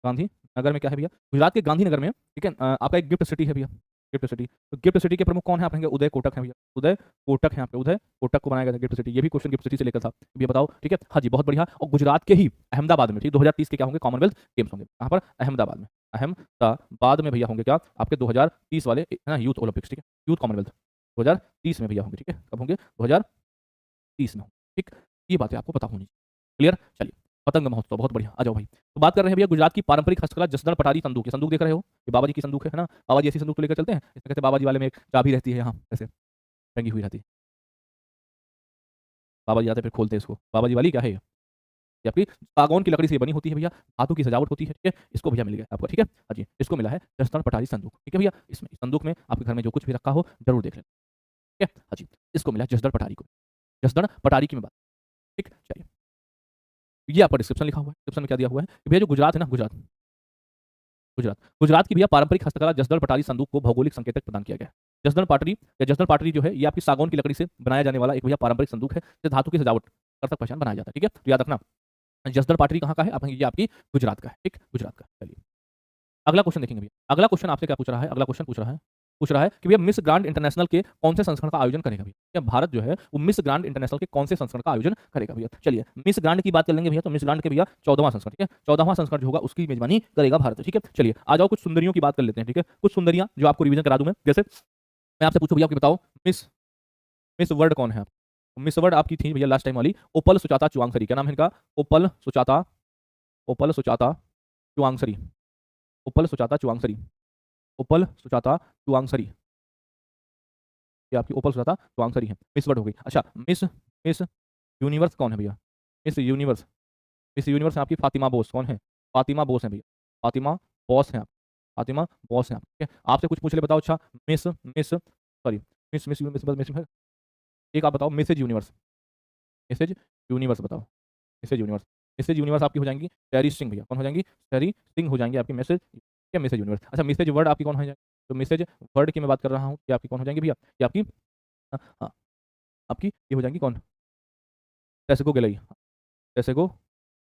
A: गांधीनगर में क्या है भैया? गुजरात के गांधीनगर में, ठीक है, आपका एक गिफ्ट सिटी है भैया, गिफ्ट सिटी। तो गिफ्ट सिटी के प्रमुख कौन है? आप कहेंगे उदय कोटक है भैया, उदय कोटक है यहाँ पे, उदय कोटक को बनाया गया था गिफ्ट सिटी। ये भी क्वेश्चन गिफ्ट सिटी से लेकर था, ये बताओ। ठीक है, हाँ जी, बहुत बढ़िया। और गुजरात के ही अहमदाबाद में, ठीक, 2030 के क्या होंगे? कॉमनवेल्थ गेम्स होंगे। कहाँ पर? अहमदाबाद में। अहमदाबाद में भैया होंगे क्या? आपके 2030 वाले, है ना, यूथ ओलंपिक्स। ठीक है, यूथ कॉमनवेल्थ 2030 में भैया होंगे। ठीक है, कब होंगे? 2030 में। ठीक, ये बातें आपको पता होनी चाहिए। क्लियर, चलिए। पतंग महोत्सव, बहुत बढ़िया, आ जाओ भाई। तो बात कर रहे हैं भैया गुजरात की पारंपरिक हस्तकला जसदण पटारी संदूक। ये संदूक देख रहे हो, ये बाबा जी की संदूक है ना, बाबा जी ऐसी संदूक तो लेकर चलते हैं, इसमें कहते हैं बाबा जी वाले में एक चाबी रहती है, यहाँ ऐसे टंगी हुई रहती है, बाबा जी आते हैं फिर खोलते हैं इसको। बाबा जी वाली क्या है ये? आपकी सागौन की लकड़ी से बनी होती है भैया, हाथों की सजावट होती है। ठीक है, इसको भैया मिल गया आपको। ठीक है, हाँ जी, इसको मिला है जसदण पटारी संदूक। ठीक है भैया, इसमें संदूक में आपके घर में जो कुछ भी रखा हो जरूर देख लेना। ठीक है, हाँ जी, इसको मिला जसदण पटारी को, जसदण पटारी की मैं बात। ठीक, चलिए, ये आपका डिस्क्रिप्शन लिखा हुआ है। डिस्क्रिप्शन में क्या दिया हुआ है? भैया जो गुजरात है ना, गुजरात। गुजरात की भैया पारंपरिक हस्तकला जसदण पटारी संदूक को भौगोलिक संकेतक प्रदान किया गया है। जसदण पाटरी या जसदण पाटरी जो है ये आपकी सागौन की लकड़ी से बनाया जाने वाला एक भैया पारंपरिक संदूक है, जिसे धातु की सजावट कर पहचान बनाया जाता है। ठीक है, तो याद रखना जसदण पाटरी कहाँ का है, ये आपकी गुजरात का है। ठीक, गुजरात का। चलिए अगला क्वेश्चन देखेंगे भैया। अगला क्वेश्चन आपसे क्या पूछ रहा है, अगला क्वेश्चन पूछ रहा है कि भैया मिस ग्रांड इंटरनेशनल के कौन से संस्करण का आयोजन करेगा भैया? क्या भारत जो है वो मिस ग्रांड इंटरनेशनल के कौन से संस्करण का आयोजन करेगा भैया? चलिए मिस ग्रांड की बात कर लेंगे भैया, तो मिस ग्रांड के भैया 14वां संस्करण, ठीक है, 14वां संस्करण जो होगा उसकी मेजबानी करेगा भारत। ठीक है, चलिए आ जाओ कुछ सुंदरियों की बात कर लेते हैं। ठीक है, कुछ सुंदरियां जो आपको रिवीजन करा दूं मैं। जैसे मैं आपसे पूछूं भैया, आपको बताओ मिस मिस वर्ल्ड कौन है? मिस वर्ल्ड आपकी थी भैया लास्ट टाइम वाली ओपल सुचाता चुवांगसरी। क्या नाम है इनका? ओपल सुचाता चुवांगसरी। ओपल सुचाता चुवांगसरी। ओपल सुचाता चुवांगसरी, ये आपकी ओपल सुचाता चुवांगसरी है। मिस वर्ल्ड हो गई। अच्छा मिस मिस यूनिवर्स कौन है भैया? मिस यूनिवर्स है आपकी फातिमा बोस। कौन है? फातिमा बोस है भैया। फातिमा बॉस है आप। फातिमा बॉस है आप। ठीक है, आपसे कुछ पूछ ले, बताओ। अच्छा miss miss sorry miss miss miss miss miss एक आप बताओ मिसेज यूनिवर्स। मिसेज यूनिवर्स बताओ। Mrs universe. मिसेज यूनिवर्स आपकी हो जाएंगी टेरी सिंह भैया। कौन हो जाएंगी? टेरी सिंह हो जाएंगी आपकी मैसेज, क्या मिसेज यूनिवर्स। अच्छा मिसेज वर्ल्ड आपकी कौन हो जाएगी? तो मिसेज वर्ल्ड की मैं बात कर रहा हूँ, ये आपकी कौन हो जाएंगी भैया? ये आपकी हाँ, आपकी ये हो जाएंगी कौन? टेसेगो गेलाई। टेसेगो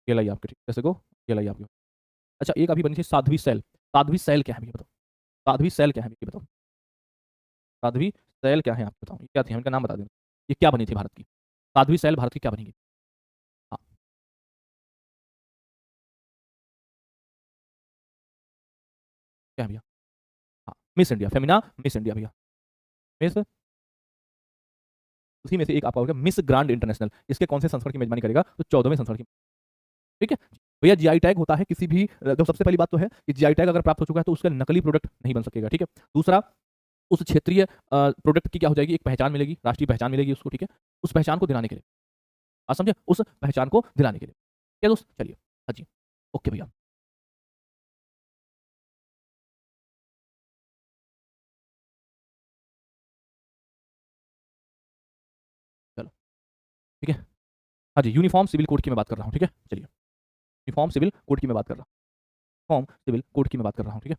A: गेलाई आपकी। ठीक, टेसेगो गेलाई आपकी। अच्छा एक अभी बनी थी साध्वी सैल। साध्वी सैल क्या है भैया बताओ? साध्वी सैल क्या है भैया बताओ? साध्वी सैल क्या है आप बताओ? ये क्या थी, इनका नाम बता दें। ये क्या बनी थी भारत की? साध्वी सैल भारत की क्या बनेगी? हाँ क्या है भैया? हाँ miss India, Femina miss India भैया। मिस, उसी में से एक आपका होगा मिस ग्रांड इंटरनेशनल। इसके कौन से संस्करण की मेजबानी करेगा? तो 14वें संस्करण की। ठीक है भैया, जीआई टैग होता है किसी भी, तो सबसे पहली बात तो है कि जीआई टैग अगर प्राप्त हो चुका है तो उसका नकली प्रोडक्ट नहीं बन सकेगा। ठीक है, दूसरा उस क्षेत्रीय प्रोडक्ट की क्या हो जाएगी, एक पहचान मिलेगी, राष्ट्रीय पहचान मिलेगी उसको। ठीक है, उस पहचान को दिलाने के लिए, आप समझे, उस पहचान को दिलाने के लिए। क्या दोस्त, चलिए हाँ जी, ओके भैया। चलो ठीक है, हाँ जी, यूनिफॉर्म सिविल कोड की मैं बात कर रहा हूँ। ठीक है, चलिए यूनिफॉर्म सिविल कोड की मैं बात कर रहा हूँ। फॉर्म सिविल कोड की मैं बात कर रहा हूँ। ठीक है,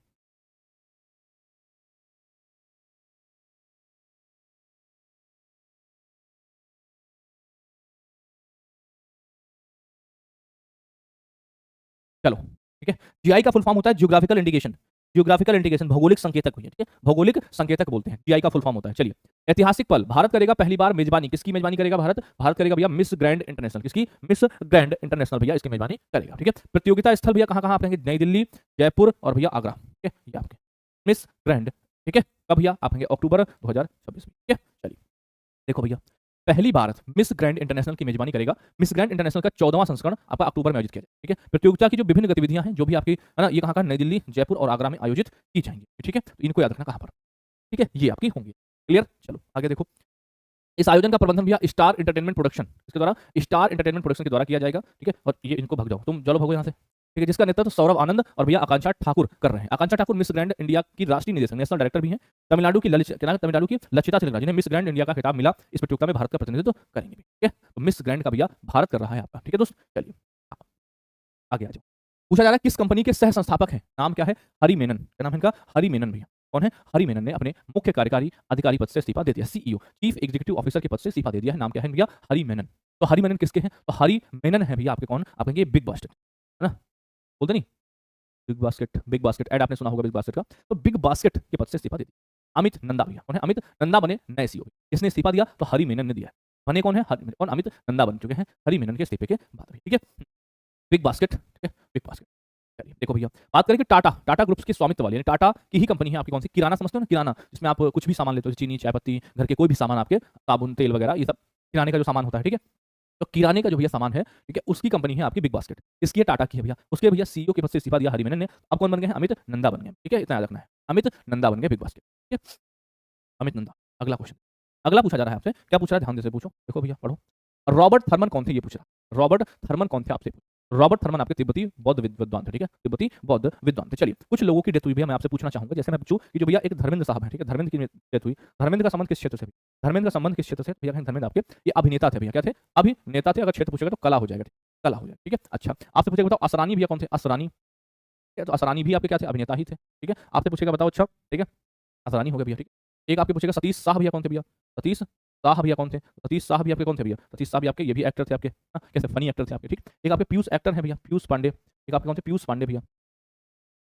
A: चलो ठीक है। जीआई का फुल फॉर्म होता है जियोग्राफिकल इंडिकेशन। जियोग्राफिकल इंडिकेशन भौगोलिक संकेतक भैया। ठीक है, भौगोलिक संकेतक बोलते हैं, जीआई का फुल फॉर्म होता है। चलिए ऐतिहासिक पल, भारत करेगा पहली बार मेजबानी, किसकी मेजबानी करेगा भारत? भारत करेगा भैया मिस ग्रैंड इंटरनेशनल। किसकी? मिस ग्रैंड इंटरनेशनल भैया इसकी मेजबानी करेगा। ठीक है, प्रतियोगिता स्थल भैया कहाँ कहाँ आप कहेंगे? नई दिल्ली, जयपुर और भैया आगरा। ठीक है, ये आपके मिस ग्रैंड। ठीक है, कब भैया? आप कहेंगे अक्टूबर 2026 में। ठीक है, चलिए देखो भैया, पहली बार मिस ग्रैंड इंटरनेशनल की मेजबानी करेगा। मिस ग्रैंड इंटरनेशनल का 14वां संस्करण आपका अक्टूबर में आयोजित किया जाएगा। ठीक है, प्रतियोगिता की जो विभिन्न गतिविधियां हैं जो भी आपकी है ना, ये कहाँ का? नई दिल्ली, जयपुर और आगरा में आयोजित की जाएंगी। ठीक है, तो इनको याद रखना कहाँ पर। ठीक है, ये आपकी होंगी। क्लियर, चलो आगे देखो। इस आयोजन का प्रबंधन भैया स्टार एंटरटेनमेंट प्रोडक्शन, इसके द्वारा, स्टार एंटरटेनमेंट प्रोडक्शन के द्वारा किया जाएगा। ठीक है, और ये इनको भग जाओ, तुम चलो भगो यहाँ से। ठीक है, जिसका नेतृत्व सौरभ आनंद और भैया आकांक्षा ठाकुर कर रहे हैं। आकांक्षा ठाकुर मिस ग्रैंड इंडिया की राष्ट्रीय निदेशक, नेशनल डायरेक्टर भी हैं। तमिलनाडु की तमिलनाडु की लचिता थिलकरा, जिन्हें मिस ग्रैंड इंडिया का खिताब मिला, इस प्रतियोगिता में भारत का प्रतिनिधित्व करेंगे। ठीक है, तो मिस ग्रैंड का भैया भारत कर रहा है आपका। ठीक है दोस्त, चलिए आगे आ जाओ। पूछा जा रहा है किस कंपनी के सह संस्थापक हैं? नाम क्या है? हरि मेनन। क्या नाम है इनका? हरि मेनन भैया। कौन है? हरि मेनन ने अपने मुख्य कार्यकारी अधिकारी पद से इस्तीफा दे दिया, सीईओ, चीफ एग्जीक्यूटिव ऑफिसर के पद से इस्तीफा दे दिया है। नाम क्या है भैया? हरि मेनन। तो हरि मेनन किसके हैं? तो हरि मेनन है भैया आपके कौन? आप कहेंगे बिग बास्केट, है ना, बोलते नहीं, big basket, big basket add आपने सुना होगा बिग बास्केट का। तो बिग बास्केट के पद से इस्तीफा दे दिया अमित नंदा भैया। कौन है? अमित नंदा बने नए सीईओ। किसने इस्तीफा दिया? तो हरि मेनन ने दिया है। बने कौन है? कौन? अमित नंदा बन चुके हैं हरि मेनन के इस्तीफे के बाद। ठीक है, बिग बास्केट। ठीक है, बिग बास्केट। चलिए देखो भैया, बात करें कि टाटा, टाटा ग्रुप्स की स्वामित्व वाली, यानी टाटा की ही कंपनी है आपकी। कौन सी? किराना, समझते हो ना, किराना, जिसमें आप कुछ भी सामान लेते हो, चीनी, चाय पत्ती, घर के कोई भी सामान, आपके साबुन, तेल वगैरह, ये सब किराने का जो सामान होता है। ठीक है, तो किराने का जो भैया सामान है, ठीक है, उसकी कंपनी है आपकी बिग बास्केट। इसकी है, टाटा की है भैया। उसके भैया सीईओ के पद से इस्तीफा दिया हरि मेनन ने। अब कौन बन गए हैं? अमित नंदा बन गए। ठीक है, इतना याद रखना है, अमित नंदा बन गए बिग बास्केट। ठीक है, अमित नंदा। अगला क्वेश्चन, अगला पूछा जा रहा है आपसे, क्या पूछ रहा है, ध्यान से पूछो। देखो भैया पढ़ो, रॉबर्ट थर्मन कौन थे? ये पूछ रहा। रॉबर्ट थर्मन कौन थे आपसे? रॉबर्ट थर्मन आपके तिब्बती बौद्ध विद्वान थे। ठीक है, तिब्बती बौद्ध विद्वान थे। चलिए कुछ लोगों की डेथ हुई भैया, मैं आपसे पूछना चाहूंगा। जैसे मैं पूछूं कि जो भैया एक धर्मेंद्र साहब है, ठीक है, धर्मेंद्र की डेथ हुई। धर्मेंद्र का संबंध किस क्षेत्र से? धर्मेंद्र का संबंध किस क्षेत्र से भैया? धर्मेंद्र आपके ये अभिनेता थे भैया। क्या थे? अभिनेता थे। अगर क्षेत्र पूछेगा तो कला हो जाएगा। कला हो जाएगा। ठीक है, अच्छा आपसे पूछेगा बताओ असरानी भैया कौन थे? असरानी, है। तो असरानी भी आपके क्या थे, अभिनेता ही थे, ठीक है। आपसे पूछेगा बताओ, अच्छा ठीक है, असरानी हो गया भैया, ठीक है। एक आपके पूछेगा सतीश शाह भैया कौन थे भैया, सतीश शाह भैया कौन थे, सतीश शाह भी आपके कौन थे भैया, सतीश शाह भी आपके ये भी एक्टर थे आपके, हाँ, कैसे फनी एक्टर थे आपके, ठीक। एक आपके पीयूष एक्टर है भैया, पीयूष पांडे, एक आपके कौन थे, पीयूष पांडे भैया,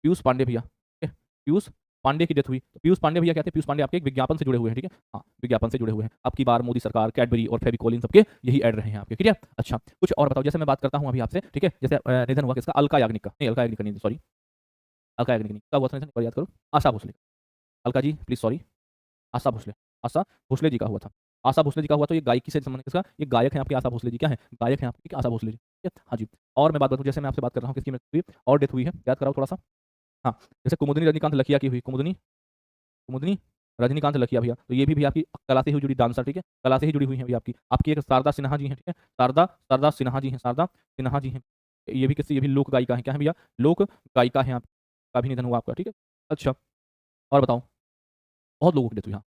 A: पीयूष पांडे भैया, ठीक है। पीयूष पांडे की डेथ हुई, तो पीयूष पांडे भैया क्या थे, पीयूष पांडे आपके एक विज्ञापन से जुड़े हुए हैं, ठीक है, हाँ, विज्ञापन से जुड़े हुए हैं। अब की बार मोदी सरकार, कैडबरी और फेविकोल इन सबके यही ऐड रहे हैं आपके, ठीक है। अच्छा कुछ और बताओ, जैसे मैं बात करता हूँ अभी आपसे, ठीक है, जैसे निधन हुआ किसका, अलका याग्निक का, नहीं अलका याग्निक का नहीं, सॉरी, अलका याग्निक नहीं, कब हुआ था निधन, एक बार याद करो, आशा भोसले, अलका जी प्लीज सॉरी, आशा भोसले, आशा भोसले जी का हुआ था, आशा भोसले जी का हुआ। तो ये गायकी से संबंध किसका, ये गायक है आपके आशा भोसले जी, क्या है, गायक है आपके आशा भोसले जी, ठीक है। हाँ जी, और मैं बात करूँ, जैसे मैं आपसे बात कर रहा हूँ किसकी मृत्यु हुई और डेथ हुई है, याद कराओ थोड़ा सा। हाँ, जैसे कुमुदनी रजनीकांत लखिया की हुई, कुमुदनी कुमुदनी रजनीकांत लखिया भैया, तो ये भी आपकी कला से ही जुड़ी डांसर, ठीक है, कला से ही जुड़ी हुई है भैया आपकी। आपकी एक शारदा सिन्हा जी हैं, ठीक है, शारदा शारदा सिन्हा जी हैं, शारदा सिन्हा जी हैं, ये भी किसी, ये भी लोक गायिका है, क्या है भैया, लोक गायिका है आपका भी निधन हुआ आपका, ठीक है। अच्छा और बताओ, बहुत लोगों की डेथ हुई, हाँ,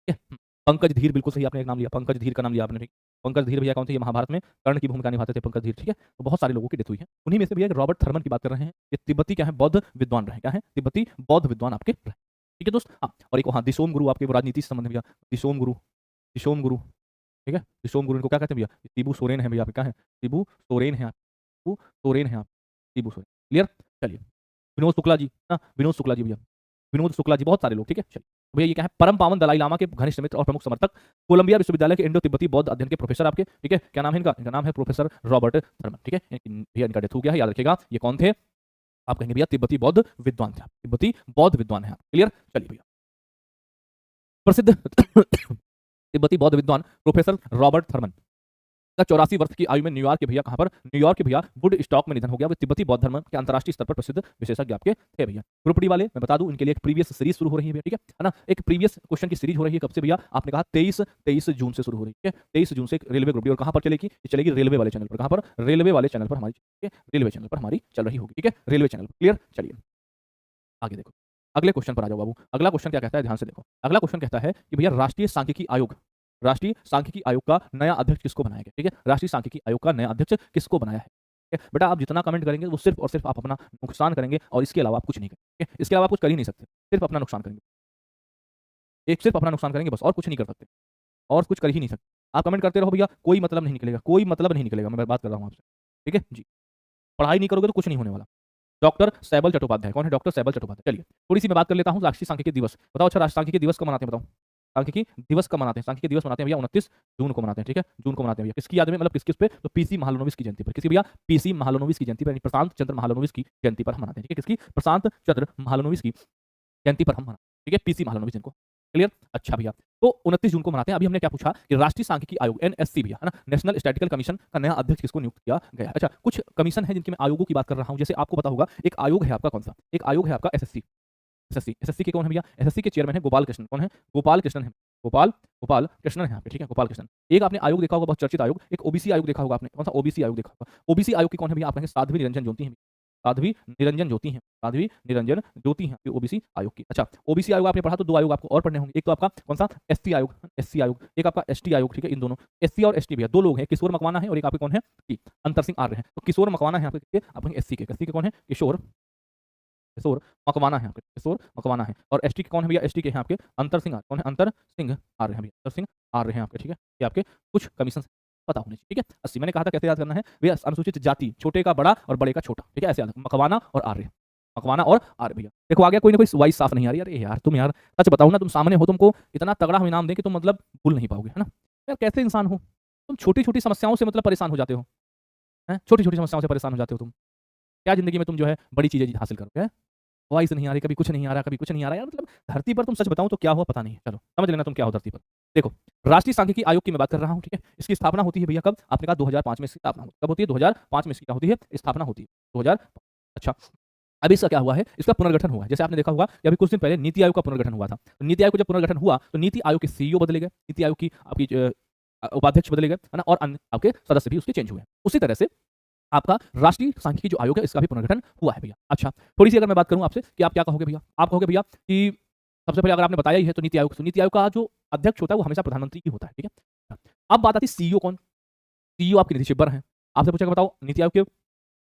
A: ठीक है। पंकज धीर, बिल्कुल सही आपने एक नाम लिया, पंकज धीर का नाम लिया आपने, ठीक। पंकज धीर भैया कौन थे, ये महाभारत में कर्ण की भूमिका निभाते थे पंकज धीर, ठीक है। तो बहुत सारे लोगों की डेथ हुई है, उन्हीं में से भैया रॉबर्ट थर्मन की बात कर रहे हैं, ये तिब्बती क्या है, बौद्ध विद्वान रहे, क्या है, तिब्बती बौद्ध विद्वान आपके रहे, ठीक है दोस्त। हाँ, और एक हाँ दिसोम गुरु आपके, वो राजनीति से संबंध भैया, दिसोम गुरु, दिसोम गुरु, ठीक है, दिसोम गुरु इनको क्या कहते हैं भैया, शिबू सोरेन है भैया आपके, क्या है, शिबू सोरेन है, शिबू सोरेन है आप, शिबू सोरेन, क्लियर। चलिए, विनोद शुक्ला जी, हाँ विनोद शुक्ला जी भैया, विनोद शुक्ला जी, बहुत सारे लोग, ठीक है। चलिए भैया, ये क्या है, परम पावन दलाई लामा के घनिष्ठ मित्र और प्रमुख समर्थक, कोलंबिया विश्वविद्यालय के इंडो तिब्बती बौद्ध अध्ययन के प्रोफेसर आपके, ठीक है। क्या नाम है इनका, इनका नाम है प्रोफेसर रॉबर्ट थर्मन, ठीक है। भैया इनका डेथ हो गया है, याद रखिएगा, ये कौन थे, आप कहेंगे भैया तिब्बती बौद्ध विद्वान थे, तिब्बती बौद्ध विद्वान है, क्लियर। चलिए भैया, प्रसिद्ध तिब्बती बौद्ध विद्वान प्रोफेसर रॉबर्ट थर्मन का 84 वर्ष की आयु में न्यूयॉर्क के भैया, कहां पर, न्यूयॉर्क के भैया वुड स्टॉक में निधन हो गया। वे तिब्बती बौद्ध धर्म के अंतर्राष्ट्रीय स्तर पर प्रसिद्ध विशेषज्ञ आपके थे भैया। ग्रुप डी वाले मैं बता दूं, इनके लिए एक प्रीवियस सीरीज शुरू हो रही है भैया, ठीक है ना, एक प्रीवियस क्वेश्चन की सीरीज हो रही है, कब से भैया, आपने कहा 23 जून से शुरू हो रही है, 23 जून से रेलवे ग्रुप डी, और कहां पर चलेगी, ये चलेगी रेलवे वाले चैनल पर, कहां पर, रेलवे वाले चैनल पर हमारी, रेलवे चैनल पर हमारी चल रही होगी, ठीक है, रेलवे चैनल, क्लियर। चलिए आगे देखो, अगले क्वेश्चन पर आ जाओ बाबू। अगला क्वेश्चन क्या कहता है, ध्यान से देखो, अगला क्वेश्चन कहता है कि भैया राष्ट्रीय सांख्यिकी आयोग, राष्ट्रीय सांख्यिकी आयोग का नया अध्यक्ष किसको बनाया गया, ठीक है, राष्ट्रीय सांख्यिकी आयोग का नया अध्यक्ष किसको बनाया है, ठीक है। बेटा आप जितना कमेंट करेंगे वो सिर्फ और सिर्फ आप अपना नुकसान करेंगे, और इसके अलावा आप कुछ नहीं करेंगे, ठीक है? इसके अलावा आप कुछ कर ही नहीं सकते, सिर्फ अपना नुकसान करेंगे, एक सिर्फ अपना नुकसान करेंगे बस, और कुछ नहीं कर सकते, और कुछ कर ही नहीं सकते। आप कमेंट करते रहो भैया, कोई मतलब नहीं निकलेगा, कोई मतलब नहीं निकलेगा, मैं बात कर रहा हूँ आपसे, ठीक है जी। पढ़ाई नहीं करोगे तो कुछ नहीं होने वाला। डॉक्टर सैबल चट्टोपाध्याय, कौन है डॉक्टर सैबल चट्टोपाध्याय। चलिए थोड़ी सी मैं बात कर लेता हूँ राष्ट्रीय सांख्यिकी दिवस, बताओ अच्छा राष्ट्रीय सांख्यिकी दिवस कब मनाते हैं, बताओ, सांख्यिकी दिवस कब मनाते हैं, सांख्यिकी दिवस मनाते हैं भैया 29 जून को मनाते हैं, ठीक है, जून को मनाते हैं भैया, किसकी याद में, मतलब किस किस पे, तो पीसी महालनोबिस की जयंती पर, किसी भैया, पीसी महालनोबिस की जयंती पर, यानी प्रशांत चंद्र महालनोबिस की जयंती पर हम मनाते हैं, ठीक है, किसकी, प्रशांत चंद्र महालनोबिस की जयंती पर हम मनाते हैं, ठीक है, पीसी महालनोबिस इनको, क्लियर। अच्छा भैया, तो 29 जून को मनाते हैं। अभी हमने क्या पूछा कि राष्ट्रीय सांख्यिकी आयोग एनएससी भैया, है ना, नेशनल स्टैटिस्टिकल कमीशन का नया अध्यक्ष किसको नियुक्त किया गया। अच्छा कुछ कमीशन है जिनके मैं आयोगों की बात कर रहा हूं, जैसे आपको पता होगा एक आयोग है आपका, कौन सा, एक आयोग है आपका एसएससी, एसएससी के कौन है भैया, एसएससी के चेयरमैन है गोपाल कृष्णन, कौन है, गोपाल कृष्णन है, गोपाल गोपाल कृष्णन है यहाँ पे, ठीक है, गोपाल कृष्णन। एक आपने आयोग देखा होगा बहुत चर्चित आयोग, एक ओबीसी आयोग देखा होगा आपने, कौन सा, ओबीसी आयोग देखा होगा। ओबीसी आयोग की कौन है भैया, आप कहेंगे साध्वी निरंजन ज्योति है, साध्वी निरंजन ज्योति हैं, साध्वी निरंजन ज्योति हैं ओबीसी आयोग की। अच्छा ओबीसी आयोग आपने पढ़ा तो दो आयोग आपको और पढ़ने होंगे, एक तो आपका कौन सा, एससी आयोग, एससी आयोग, एक आपका एसटी आयोग, ठीक है। इन दोनों एससी और एसटी भैया दो लोग हैं, किशोर मकवाना है और एक आपके कौन है, अंतर सिंह आर्य हैं। तो किशोर मकवाना है आपके, आप एससी के कौन है, किशोर, किशोर मकवाना है आपके, किशोर मकवाना है। और एसटी के कौन है भैया, एसटी के हैं आपके अंतर सिंह, कौन है, अंतर सिंह आर्य हैं भैया, अंतर सिंह आर्य हैं आपके, ठीक है। ये आपके कुछ कमीशन पता होने चाहिए, ठीक है। 80 मैंने कहा था कैसे याद करना है भैया, अनुसूचित जाति, छोटे का बड़ा और बड़े का छोटा, ठीक है, ऐसे याद, मकवाना और आर्य, मकवाना और आर्य भैया। देखो आ गया, कोई ना कोई वाइस साफ नहीं आ रही यार, यार तुम यार सच बताओ ना, तुम सामने हो, तुमको इतना तगड़ा हम इनाम दें कि तुम मतलब भूल नहीं पाओगे, है ना यार, कैसे इंसान हो तुम, छोटी छोटी समस्याओं से मतलब परेशान हो जाते हो, हैं छोटी छोटी समस्याओं से परेशान हो जाते हो तुम, क्या जिंदगी में तुम जो है बड़ी चीजें हासिल करोगे, वॉइस नहीं आ रही, कभी कुछ नहीं आ रहा, कभी कुछ नहीं आ रहा यार, मतलब धरती पर तुम सच बताऊं तो क्या हुआ पता नहीं, चलो समझ लेना तुम क्या हो धरती पर। देखो राष्ट्रीय सांख्यिकी आयोग की मैं बात कर रहा हूं, ठीक है, इसकी स्थापना होती है भैया कब, आपने कहा 2005 में इसकी स्थापना होती है, कब होती है, 2005 में इसकी क्या होती है, स्थापना होती है 2000। अच्छा अभी इसका क्या हुआ है, इसका पुनर्गठन हुआ है, जैसे आपने देखा होगा कि अभी कुछ दिन पहले नीति आयोग का पुनर्गठन हुआ था, तो नीति आयोग का जब पुनर्गठन हुआ तो नीति आयोग के सीईओ बदले गए, नीति आयोग की आपकी उपाध्यक्ष बदले गए, है ना, और अन्य आपके सदस्य भी उसके चेंज हुए हैं। उसी तरह से आपका राष्ट्रीय सांख्यिकी जो आयोग है इसका भी पुनर्गठन हुआ है भैया। अच्छा थोड़ी सी अगर मैं बात करूं आपसे कि आप क्या कहोगे भैया, आप कहोगे भैया कि सबसे पहले अगर आपने बताया ही है तो नीति आयोग, तो नीति आयोग का जो अध्यक्ष होता है वो हमेशा प्रधानमंत्री ही होता है, ठीक है। अब बात आती है सीईओ कौन, सीईओ आपके निधि शिब्बर हैं। आपसे पूछेगा बताओ नीति आयोग के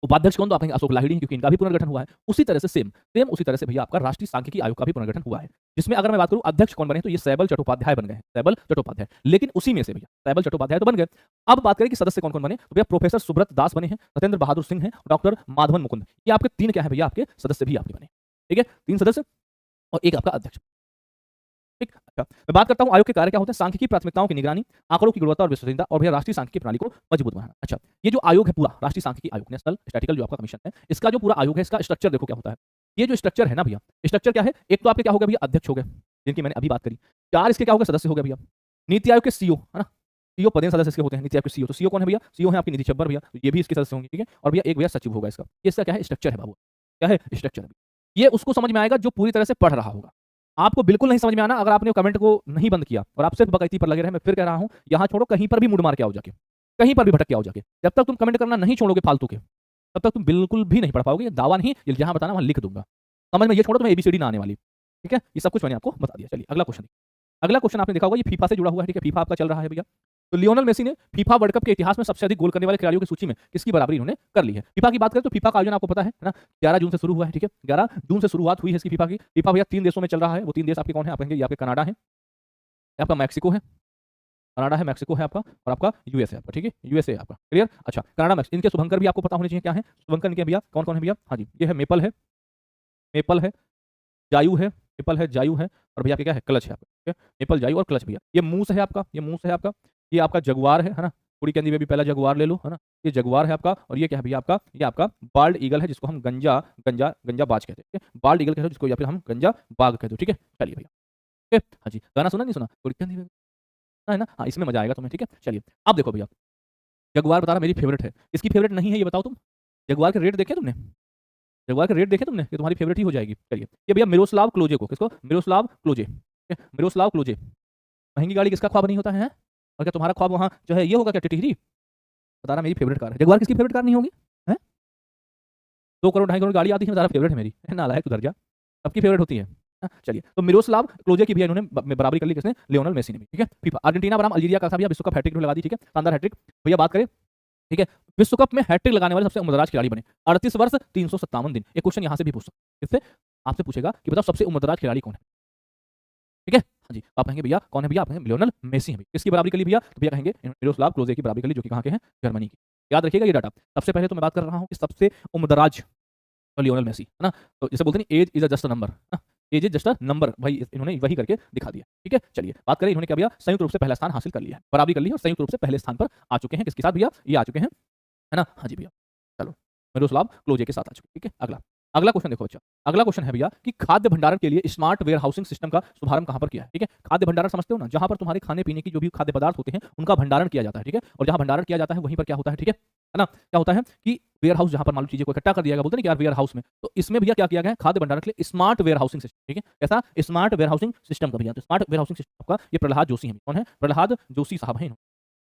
A: उपाध्यक्ष कौन? तो आप कहेंगे अशोक लाहिड़ी, क्योंकि इनका भी पुनर्गठन हुआ है। उसी तरह से सेम उसी तरह से भैया आपका राष्ट्रीय सांख्यिकी आयोग का भी पुनर्गठन हुआ है, जिसमें अगर मैं बात करूं अध्यक्ष कौन बने, तो ये सैबल चट्टोपाध्याय बन गए हैं, सैबल चट्टोपाध्याय। लेकिन उसी में से भैया सैबल चट्टोपाध्याय तो बन गए। अब बात करें कि सदस्य कौन कौन बने, तो भैया प्रोफेसर सुब्रत दास बने हैं, सत्येंद्र बहादुर सिंह हैं, डॉक्टर माधवन मुकुंद। ये आपके 3 क्या है भैया, आपके सदस्य भी आपके बने। ठीक है, 3 सदस्य और 1 आपका अध्यक्ष। ठीक, अच्छा मैं बात करता हूं आयोग के कार्य क्या होते हैं। सांख्यिकी प्राथमिकताओं की निगरानी, आंकड़ों की गुणवत्ता और विश्वसनीयता, और भैया राष्ट्रीय सांख्यिकी प्रणाली को मजबूत बनाना। अच्छा, ये जो आयोग है पूरा राष्ट्रीय सांख्यिकी आयोग, नेशनल स्टैटिस्टिकल जो आपका कमीशन है, इसका जो पूरा आयोग है, इसका स्ट्रक्चर देखो क्या होता है। ये जो स्ट्रक्चर है ना भैया, स्ट्रक्चर क्या है, एक तो आपके क्या हो गया भैया, अध्यक्ष हो गए, जिनकी मैंने अभी बात करी। 4 इसके क्या हो गए, सदस्य हो गए भैया। नीति आयोग के सीईओ है ना, सीईओ पदेन सदस्य इसके होते हैं, नीति आयोग के सीईओ। तो सीईओ कौन है भैया, सीईओ है आपकी निधि छब्बर भैया, तो ये भी इसके सदस्य होंगे। ठीक है, और भैया एक भैया सचिव होगा इसका। ये इसका क्या है, स्ट्रक्चर है बाबू, क्या है स्ट्रक्चर है। ये उसको समझ में आएगा जो पूरी तरह से पढ़ रहा होगा। आपको बिल्कुल नहीं समझ में आना अगर आपने कमेंट को नहीं बंद किया और आप सिर्फ बकैती पर लगे रहे। मैं फिर कह रहा हूं, यहां छोड़ो, कहीं पर भी मुड़ मार के आओ जाके, कहीं पर भी भटक के आओ जाके। जब तक तुम कमेंट करना नहीं छोड़ोगे फालतू के, तब तक तुम बिल्कुल भी नहीं पढ़ पाओगे। ये दावा नहीं, ये जहां बताना वहां लिख दूंगा। समझ में ये छोड़ो, तुम्हें एबीसीडी ना आने वाली। ठीक है, ये सब कुछ मैंने आपको बता दिया। चलिए अगला क्वेश्चन। अगला क्वेश्चन आपने देखा होगा, ये फीफा से जुड़ा हुआ है। ठीक है, फीफा आपका चल रहा है भैया। तो लियोनेल मेसी ने फीफा वर्ल्ड कप के इतिहास में सबसे अधिक गोल करने वाले खिलाड़ियों की सूची में किसकी बराबरी इन्होंने कर ली है। फीफा की बात करें तो फीफा का आयोजन आपको पता है ना, 11 जून से शुरू हुआ है। ठीक है, 11 जून से शुरुआत हुई है इसकी फीफा की। फीफा भैया 3 देशों में चल रहा है। वो 3 देश आपके कौन है, आप कहेंगे ये आपके कनाडा है, आपका मैक्सिको है, कनाडा है, मैक्सिको है आपका, और आपका यूएसए आपका। ठीक है, यूएसए आपका, क्लियर। अच्छा, कनाडा मैक्सिको, इनके शुभंकर भी आपको पता होने चाहिए क्या है। शुभंकर इनके भैया कौन कौन है भैया, हाँ जी, ये है मेपल है, मेपल है, जायू है, मेपल है, जायू है, और भैया आपके क्या है, क्लच है आपका। ठीक है, मेपल, जायू और क्लच भैया। ये मूस है आपका, ये मूस है आपका, ये आपका जगुआर है ना, पूरी कैंडी में भी पहला जगुआर ले लो है ना, ये जगुआर है आपका। और ये क्या है भैया आपका, ये आपका बाल्ड ईगल है, जिसको हम गंजा गंजा गंजा बाज कहते हैं। ठीक है, बाल्ड ईगल कहते हैं जिसको, या फिर हम गंजा बाग कहते हैं। ठीक है, चलिए भैया। ठीक है, हाँ जी, गाना सुना नहीं सुना, पूरी कैंडी में है ना, हाँ इसमें मजा आएगा तुम्हें। ठीक है, चलिए अब देखो भैया, जगुआर बता रहा मेरी फेवरेट है, इसकी फेवरेट नहीं है ये बताओ तुम। जगुआर के रेट देखे तुमने, जगुआर के रेट देखे तुमने, ये तुम्हारी फेवरेट ही हो जाएगी। चलिए, ये भैया मिरोस्लाव क्लोजे को, किसको, मिरोस्लाव क्लोजे। ठीक है, मिरोस्लाव क्लोजे। महंगी गाड़ी किसका ख्वाब नहीं होता है, और क्या तुम्हारा ख्वाब वहाँ जो है ये होगा क्या, टिटहिरी? बता रहा मेरी फेवरेट कार है। जगुआर किसकी फेवरेट कार नहीं होगी है? 2 करोड़ 2.5 करोड़ गाड़ी आती है, बता रहा फेवरेट है मेरी, नालायक तू, दर्जा सबकी फेवरेट होती है। हाँ, चलिए, तो मिरोस्लाव क्लोजे की भी इन्होंने बराबरी कर ली, किसने, लियोनेल मेसी ने भी। ठीक है, फीफा। अर्जेंटीना बनाम अल्जीरिया का था भैया, विश्व कप हैट्रिक लगा दी। ठीक है, शानदार हैट्रिक भैया। बात करें, ठीक है, विश्व कप में हैट्रिक लगाने वाले सबसे उम्रदराज खिलाड़ी बने, 38 वर्ष 357 दिन। एक क्वेश्चन यहां से भी पूछ सकते हैं, इससे आपसे पूछेगा कि बताओ सबसे उम्रदराज खिलाड़ी कौन है। ठीक है, हाँ जी, आप कहेंगे भैया कौन है भैया, आप कहेंगे लियोनेल मेसी है। किसकी बराबरी कर ली भैया, तो भैया कहेंगे मिरोस्लाव क्लोजे की बराबरी कर ली, जो कि कहाँ के हैं, जर्मनी की। याद रखिएगा ये डाटा। सबसे पहले तो मैं बात कर रहा हूँ कि सबसे उम्रदराज लियोनेल मेसी है ना, तो जैसे बोलते हैं age is just a number, age is just a number, भाई इन्होंने वही करके दिखा दिया। ठीक है, चलिए बात करें इन्होंने क्या भैया, संयुक्त रूप से पहला स्थान हासिल कर लिया है, बराबरी कर ली है, और संयुक्त रूप से पहले स्थान पर आ चुके हैं। किसके साथ भैया, ये आ चुके हैं, है ना, हाँ जी भैया। चलो, मिरोस्लाव क्लोजे के साथ आ चुके। ठीक है, अगला अगला क्वेश्चन देखो बच्चा। अगला क्वेश्चन है भैया कि खाद्य भंडारण के लिए स्मार्ट वेयर हाउसिंग सिस्टम का शुभारंभ कहां पर किया है। ठीक है, खाद्य भंडारण समझते हो ना, जहां पर तुम्हारे खाने पीने की जो भी खाद्य पदार्थ होते हैं उनका भंडारण किया जाता है। ठीक है, और जहां भंडारण किया जाता है वहीं पर क्या होता है, ठीक है ना, क्या होता है कि वेयर हाउस, जहां पर मालूम चीजें को इकट्ठा कर दिया गया, बोलते हैं कि यार वेयर हाउस में, तो इसमें भैया क्या किया गया है, खाद्य भंडारण के लिए स्मार्ट वेयर हाउसिंग सिस्टम। ठीक है, ऐसा स्मार्ट वेयर हाउसिंग सिस्टम का भैया, तो स्मार्ट वेयर हाउसिंग सिस्टम का ये प्रहलाद जोशी है। कौन है, प्रहलाद जोशी साहब है।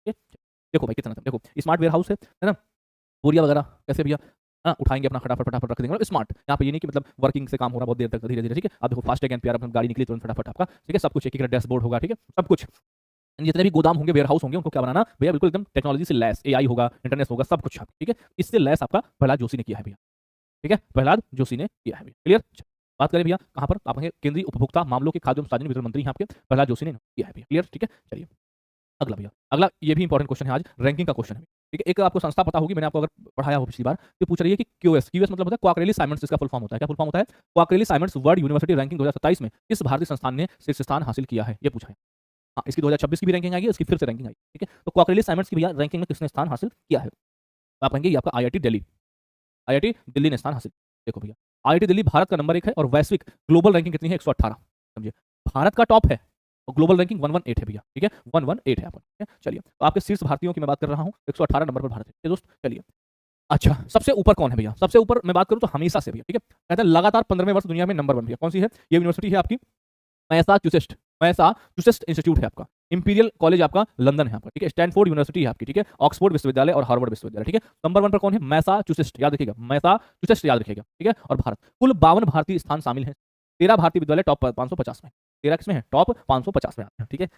A: देखो भाई कितना, देखो स्मार्ट वेयर हाउस है ना, बोरिया वगैरह कैसे भैया, हाँ उठाएंगे अपना, फटाफट फटाफट रख देंगे, मतलब स्मार्ट। यहाँ पे ये नहीं कि मतलब वर्किंग से काम हो रहा बहुत देर तक, धीरे धीरे। ठीक है, आप देखो फास्टैग एनपीआर, गाड़ी निकली तुरंत फटाफट आपका। ठीक है, सब कुछ एक एक डैशबोर्ड होगा। ठीक है, सब कुछ, जितने भी गोदाम होंगे, वेयर हाउस होंगे, उनको क्या बनाना भैया, बिल्कुल एकदम टेक्नोलॉजी से लैस, एआई होगा, इंटरनेट होगा, सब कुछ। ठीक है, इससे लैस आपका प्रहलाद जोशी ने किया है भैया। ठीक है, प्रहलाद जोशी ने किया है भैया, क्लियर। बात करें भैया कहाँ पर, आप केंद्रीय उपभोक्ता मामलों के खाद्य एवं सार्वजनिक वितरण मंत्री हैं आपके, प्रहलाद जोशी ने किया है भैया, क्लियर। ठीक है, चलिए अगला भैया, अगला ये भी इंपॉर्टेंट क्वेश्चन है, आज रैंकिंग का क्वेश्चन है। ठीक है, एक आपको संस्था पता होगी, मैंने आपको अगर पढ़ाया हो पिछली बार, तो पूछ रही है कि क्यूएस, क्यूएस मतलब होता है क्वाकरेली साइमंड्स, इसका फुल फॉर्म होता है, क्या फुल फॉर्म होता है, क्वाकरेली साइमंड्स वर्ल्ड यूनिवर्सिटी रैंकिंग 2027 में किस भारतीय संस्थान ने शीर्ष स्थान हासिल किया है, ये पूछा है। हाँ, इसकी 2026 की भी रैंकिंग आएगी, इसकी फिर से रैंकिंग आई। ठीक है, तो क्वाकरेली साइमंड्स की भैया रैंकिंग में किसने स्थान हासिल किया है, तो आप कहेंगे ये आपका आईआईटी दिल्ली, आईआईटी दिल्ली ने स्थान हासिल। देखो भैया, आईआईटी दिल्ली भारत का नंबर 1 है, और वैश्विक ग्लोबल रैंकिंग कितनी है, 118। समझिए, भारत का टॉप है, और ग्लोबल रैंकिंग 118 है भैया। ठीक है, 118 है आपका। ठीक है, चलिए, तो आपके शीर्ष भारतीयों की मैं बात कर रहा हूँ, 118 नंबर पर भारत है दोस्त। चलिए, अच्छा सबसे ऊपर कौन है भैया, सबसे ऊपर मैं बात करूँ तो हमेशा से भैया, ठीक है, कहते हैं लगातार 15वें वर्ष दुनिया में नंबर 1 भैया, कौन सी है, ये यूनिवर्सिटी है आपकी मैसाचुसेट्स इंस्टीट्यूट है आपका, इंपीरियल कॉलेज आपका लंदन है आपका। ठीक है, स्टैनफोर्ड यूनिवर्सिटी है आपकी। ठीक है, ऑक्सफोर्ड विश्वविद्यालय और हार्वर्ड विश्वविद्यालय। ठीक है, नंबर 1 पर कौन है, मैसाचुसेट्स, याद रखिएगा, मैसाचुसेट्स याद रखिएगा। ठीक है, और भारत, कुल 52 भारतीय स्थान शामिल हैं, 13 भारतीय विद्यालय टॉप 550 में, 13 किसमें है, टॉप 550 में आते हैं। ठीक है,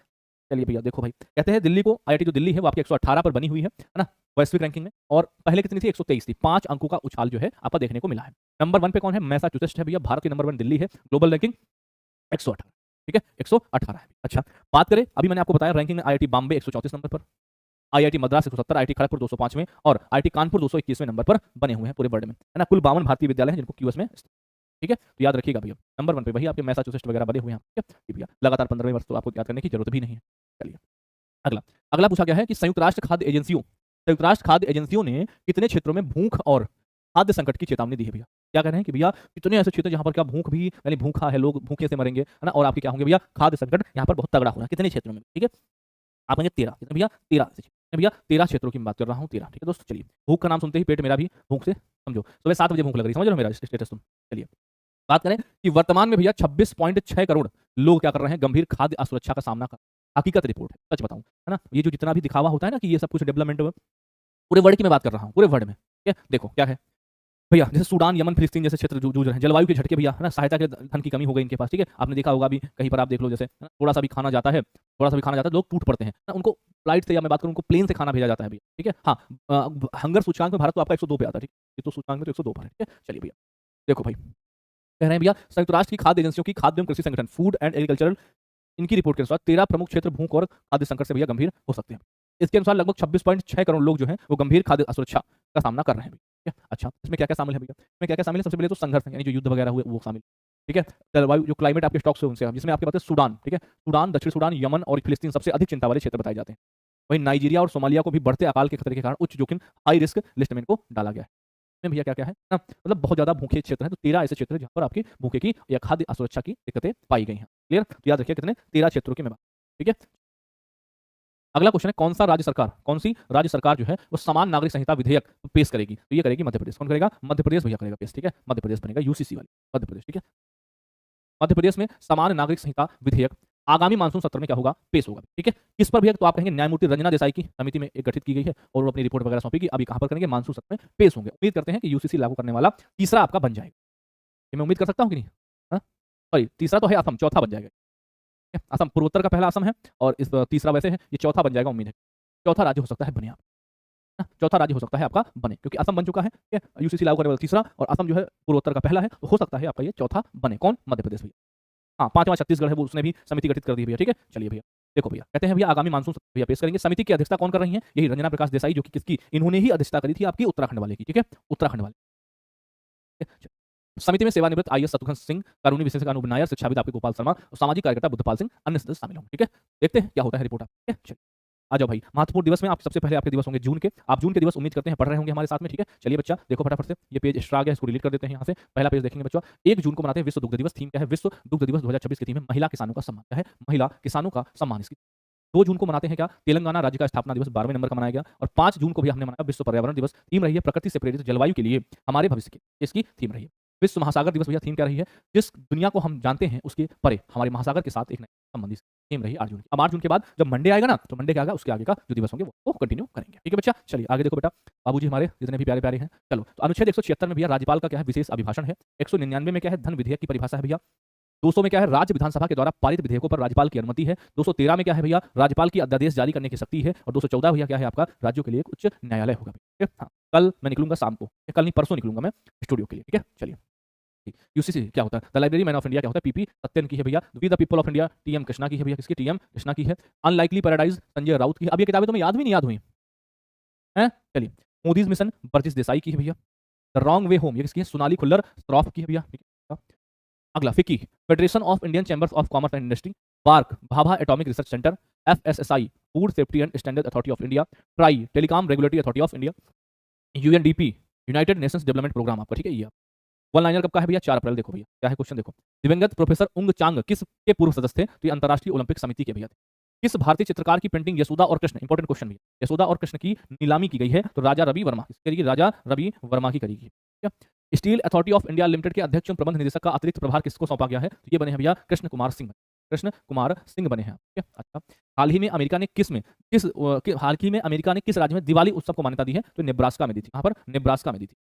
A: चलिए भैया देखो भाई, कहते हैं दिल्ली को, आईआईटी जो दिल्ली है वो आपके 118 पर बनी हुई है ना, वैश्विक रैंकिंग में। और पहले कितनी थी? 123 थी। 5 अंकों का उछाल जो है आपको देखने को मिला है। नंबर 1 पे कौन है? मैसाचुसेट्स है भैया। भारत की नंबर 1 दिल्ली है। ग्लोबल रैंकिंग 118, ठीक है, 118 है। अच्छा, बात करें, अभी मैंने आपको बताया रैंकिंग में आईआईटी बॉम्बे 134 नंबर पर, आईआईटी मद्रास 170, आईआईटी खड़गपुर 205वें और आईआईटी कानपुर 221वें नंबर पर बने हुए हैं पूरे वर्ल्ड में, है ना। कुल 52 भारतीय विद्यालय हैं जिनको क्यूएस में, ठीक है, तो याद रखिएगा भैया। नंबर 1 पे वही आपके मैसाचुसेट्स वगैरह बने हुए हैं, ठीक है जी भैया। लगातार 15वें वर्ष तो आपको याद करने की जरूरत भी नहीं है। चलिए अगला, अगला पूछा गया है कि संयुक्त राष्ट्र खाद्य एजेंसियों ने कितने क्षेत्रों में भूख और खाद्य संकट की चेतावनी दी है भैया। क्या कह रहे हैं कि भैया कितने ऐसे क्षेत्र जहां पर क्या भूख भी, यानी भूखा है, लोग भूखे से मरेंगे, है ना, और आपके क्या होंगे भैया, खाद्य संकट यहाँ पर बहुत तगड़ा हो रहा है। कितने क्षेत्रों में? ठीक है, आप कहेंगे 13, कितने भैया? 13 भैया, 13 क्षेत्रों की मैं बात कर रहा हूँ, 13, ठीक है दोस्तों। चलिए, भूख का नाम सुनते ही पेट मेरा भी भूख से, समझो सुबह 7 बजे भूख लग रही, समझ रहे हो मेरा स्टेटस तुम। चलिए बात करें कि वर्तमान में भैया 26.6 करोड़ लोग क्या कर रहे हैं, गंभीर खाद्य असुरक्षा का सामना कर। हकीकत रिपोर्ट है, सच बताऊं, है ना। ये जो जितना भी दिखावा होता है ना कि ये सब कुछ डेवलपमेंट, पूरे वर्ल्ड की मैं बात कर रहा हूँ, पूरे वर्ल्ड में, ठीक है। देखो क्या है भैया, जैसे सूडान, यमन, फिलिस्तीन जैसे क्षेत्र जूझ रहे हैं, जलवायु के झटके भैया, है ना, सहायता के धन की कमी हो गई इनके पास, ठीक है। आपने देखा होगा अभी कहीं पर, आप देख लो, जैसे थोड़ा सा भी खाना जाता है, लोग टूट पड़ते हैं ना, उनको फ्लाइट से, या मैं बात करूं उनको प्लेन से खाना भेजा जाता है भैया, ठीक है। हाँ, हंगर सूचकांक में भारत तो आपका 102 पे आता है, ठीक है, तो सूचकांक में तो 102 पर है, ठीक है। चलिए भैया देखो भाई, कह रहे हैं भैया संयुक्त राष्ट्र की खाद्य एजेंसियों की खाद्य एवं कृषि संगठन, फूड एंड एग्रीकल्चरल, इनकी रिपोर्ट के अनुसार 13 प्रमुख क्षेत्र भूख और खाद्य संकट से भैया गंभीर हो सकते हैं। इसके अनुसार लगभग 26.6 करोड़ लोग जो हैं वो गंभीर खाद्य असुरक्षा का सामना कर रहे हैं, ठीक है। अच्छा, इसमें क्या क्या शामिल है भैया? इसमें क्या क्या शामिल है? सबसे पहले तो संघर्ष, यानी जो युद्ध वगैरह हुए वो शामिल, ठीक है। जलवायु, जो क्लाइमेट आपके स्टॉक्स है उनसे, जिसमें आपके पास सूडान, ठीक है, सूडान, दक्षिण सूडान, यमन और फिलिस्तीन सबसे अधिक चिंता वाले क्षेत्र बताए जाते हैं। वहीं नाइजीरिया और सोमालिया को भी बढ़ते अकाल के खतरे के कारण उच्च जोखिम, हाई रिस्क लिस्ट में इनको डाला गया है। में भैया क्या क्या है ना, मतलब बहुत ज्यादा भूखे क्षेत्र हैं, तो 13 ऐसे क्षेत्र हैं जहां पर आपकी भूखे की या खाद्य असुरक्षा की दिक्कतें पाई गई हैं। क्लियर? तो याद रखिए कितने, 13 क्षेत्रों की मैं बात, ठीक है। अगला क्वेश्चन है, कौन सी राज्य सरकार जो है वो समान नागरिक संहिता विधेयक पेश करेगी? तो ये करेगी मध्य प्रदेश। कौन करेगा? मध्य प्रदेश भैया करेगा पेश, ठीक है। मध्य प्रदेश बनेगा यूसीसी वाली, मध्य प्रदेश, ठीक है। मध्य प्रदेश में समान नागरिक संहिता विधेयक आगामी मानसून सत्र में क्या होगा, पेश होगा, ठीक है। किस पर भैया? तो आप कहेंगे न्यायमूर्ति रंजना देसाई की समिति में एक गठित की गई है और वो अपनी रिपोर्ट वगैरह सौंपेगी। अभी कहां पर करेंगे? मानसून सत्र में पेश होंगे। उम्मीद करते हैं कि यूसीसी लागू करने वाला तीसरा आपका बन जाएगा। ये मैं उम्मीद कर सकता हूं कि नहीं? हाँ, सॉरी, तीसरा तो है असम, चौथा बन जाएगा, ठीक है? असम पूर्वोत्तर का पहला असम है और इस तीसरा वैसे है, ये चौथा बन जाएगा, उम्मीद है चौथा राज्य हो सकता है बने आप, चौथा राज्य हो सकता है आपका बने, क्योंकि असम बन चुका है, ठीक है, यूसीसी लागू करने वाला तीसरा, और असम जो है पूर्वोत्तर का पहला है, तो हो सकता है आपका ये चौथा बने। कौन? मध्य प्रदेश भैया। हाँ, पांचवा छत्तीसगढ़ है, वो उसने भी समिति गठित कर दी भैया, ठीक है। चलिए भैया देखो भैया, कहते हैं भैया आगामी मानसून भैया पेश करेंगे। समिति की अध्यक्षता कौन कर रही है? यही रंजना प्रकाश देसाई, जो कि किसकी, इन्होंने ही अध्यक्षता करी थी आपकी उत्तराखंड वाले की, ठीक है, उत्तराखंड वाले। समिति में सेवानिवृत्त आईएएस शत्रुघ्न सिंह, कानूनी विशेषज्ञ अनूप नायर, शिक्षाविद आपके गोपाल शर्मा और सामाजिक कार्यकर्ता बुद्धपाल सिंह अन्य सदस्य शामिल होंगे, ठीक है। देखते हैं क्या होता है रिपोर्ट आप, ठीक है। चलिए आ जाओ भाई, महत्वपूर्ण दिवस में आप सबसे पहले आपके दिवस होंगे जून के। आप जून के दिवस उम्मीद करते हैं पढ़ रहे होंगे हमारे साथ में, ठीक है। चलिए बच्चा देखो फटाफट से, ये पेज एक्स्ट्रा आ गया, इसको डिलीट कर देते हैं यहाँ से। पहला पेज देखेंगे बच्चों, 1 जून को मनाते हैं विश्व दुग्ध दिवस। थीम क्या है? विश्व दुग्ध दिवस 2026 की थीम है महिला किसानों का सम्मान। क्या है? महिला किसानों का सम्मान। इसकी 2 जून को मनाते हैं क्या? तेलंगाना राज्य का स्थापना दिवस 12वें नंबर का मनाया गया। और 5 जून को भी हमने मनाया विश्व पर्यावरण दिवस। थीम रही है प्रकृति से प्रेरित जलवायु के लिए हमारे भविष्य की, इसकी थीम रही है। विश्व महासागर दिवस भैया थीम क्या रही है? जिस दुनिया को हम जानते हैं उसके परे हमारे महासागर के साथ एक नई संबंधित थीम रही 8 जून की। अब 8 जून के बाद जब मंडे आएगा ना, तो मंडे के आगे उसके आगे का जो दिवस होंगे वो कंटिन्यू करेंगे, ठीक है बच्चा। चलिए आगे देखो बेटा, बाबूजी हमारे जितने भी प्यारे प्यारे हैं। चलो, तो अनुच्छेद 176 में भैया राज्यपाल का क्या है? विशेष अभिभाषण है। 199 में क्या है? धन विधेयक की परिभाषा है भैया। 200 में क्या है? राज्य विधानसभा के द्वारा पारित विधेयकों पर राज्यपाल की अनुमति है। 213 में क्या है भैया? राज्यपाल की अध्यादेश जारी करने की शक्ति है। और 214 भैया क्या है आपका? राज्यों के लिए एक उच्च न्यायालय होगा, ठीक है। हाँ, कल मैं निकलूंगा शाम को, कल नहीं परसों निकलूंगा मैं स्टूडियो के लिए, ठीक है। चलिए, यूसीसी क्या होता है? The library man of India क्या होता है? पीपी सत्यन की है भैया। We the people of India TM Krishna की है भैया। किसकी? टीएम कृष्णा की है। अनलाइकली पैराडाइज संजय राउत की है। अब ये किताबें तुम्हें याद भी नहीं याद हुई हैं? चलिए, मोदीज मिशन बर्जिस देसाई की है भैया। द रॉन्ग वे होम ये किसकी है? सोनाली खुल्लर श्रॉफ की है भैया, ठीक है। अगला FICCI, federation of Indian chambers of commerce and industry. BARC, Bhabha atomic research centre. FSSI, food safety and standard authority of India. TRAI, telecom regulatory authority of India. UNDP, united nations development programme आपका, ठीक है। ये one liner कब का है भैया? 4 अप्रैल। देखो भैया क्या है क्वेश्चन, देखो। दिवंगत प्रोफेसर उंग चांग किस के पूर्व सदस्य थे? तो ये अंतर्राष्ट्रीय ओलंपिक समिति के भैया थे। किस भारतीय चित्रकार की पेंटिंग यशोदा और कृष्ण, इंपॉर्टेंट क्वेश्चन भैया, यशोदा और कृष्ण की नीलामी की गई है? तो राजा रवि वर्मा करेगी, राजा रवि वर्मा की करेगी, ठीक है। Steel authority of India limited के अध्यक्ष एवं प्रबंध निदेशक का अतिरिक्त प्रभार किसको सौंपा गया है? तो ये बने हैं भैया कृष्ण कुमार सिंह, कृष्ण कुमार सिंह बने हैं, ठीक है। अच्छा, हाल ही में अमेरिका ने किस राज्य में दिवाली उत्सव को मान्यता दी है? तो नेब्रास्का में दी थी। कहां पर? नेब्रास्का में दी थी।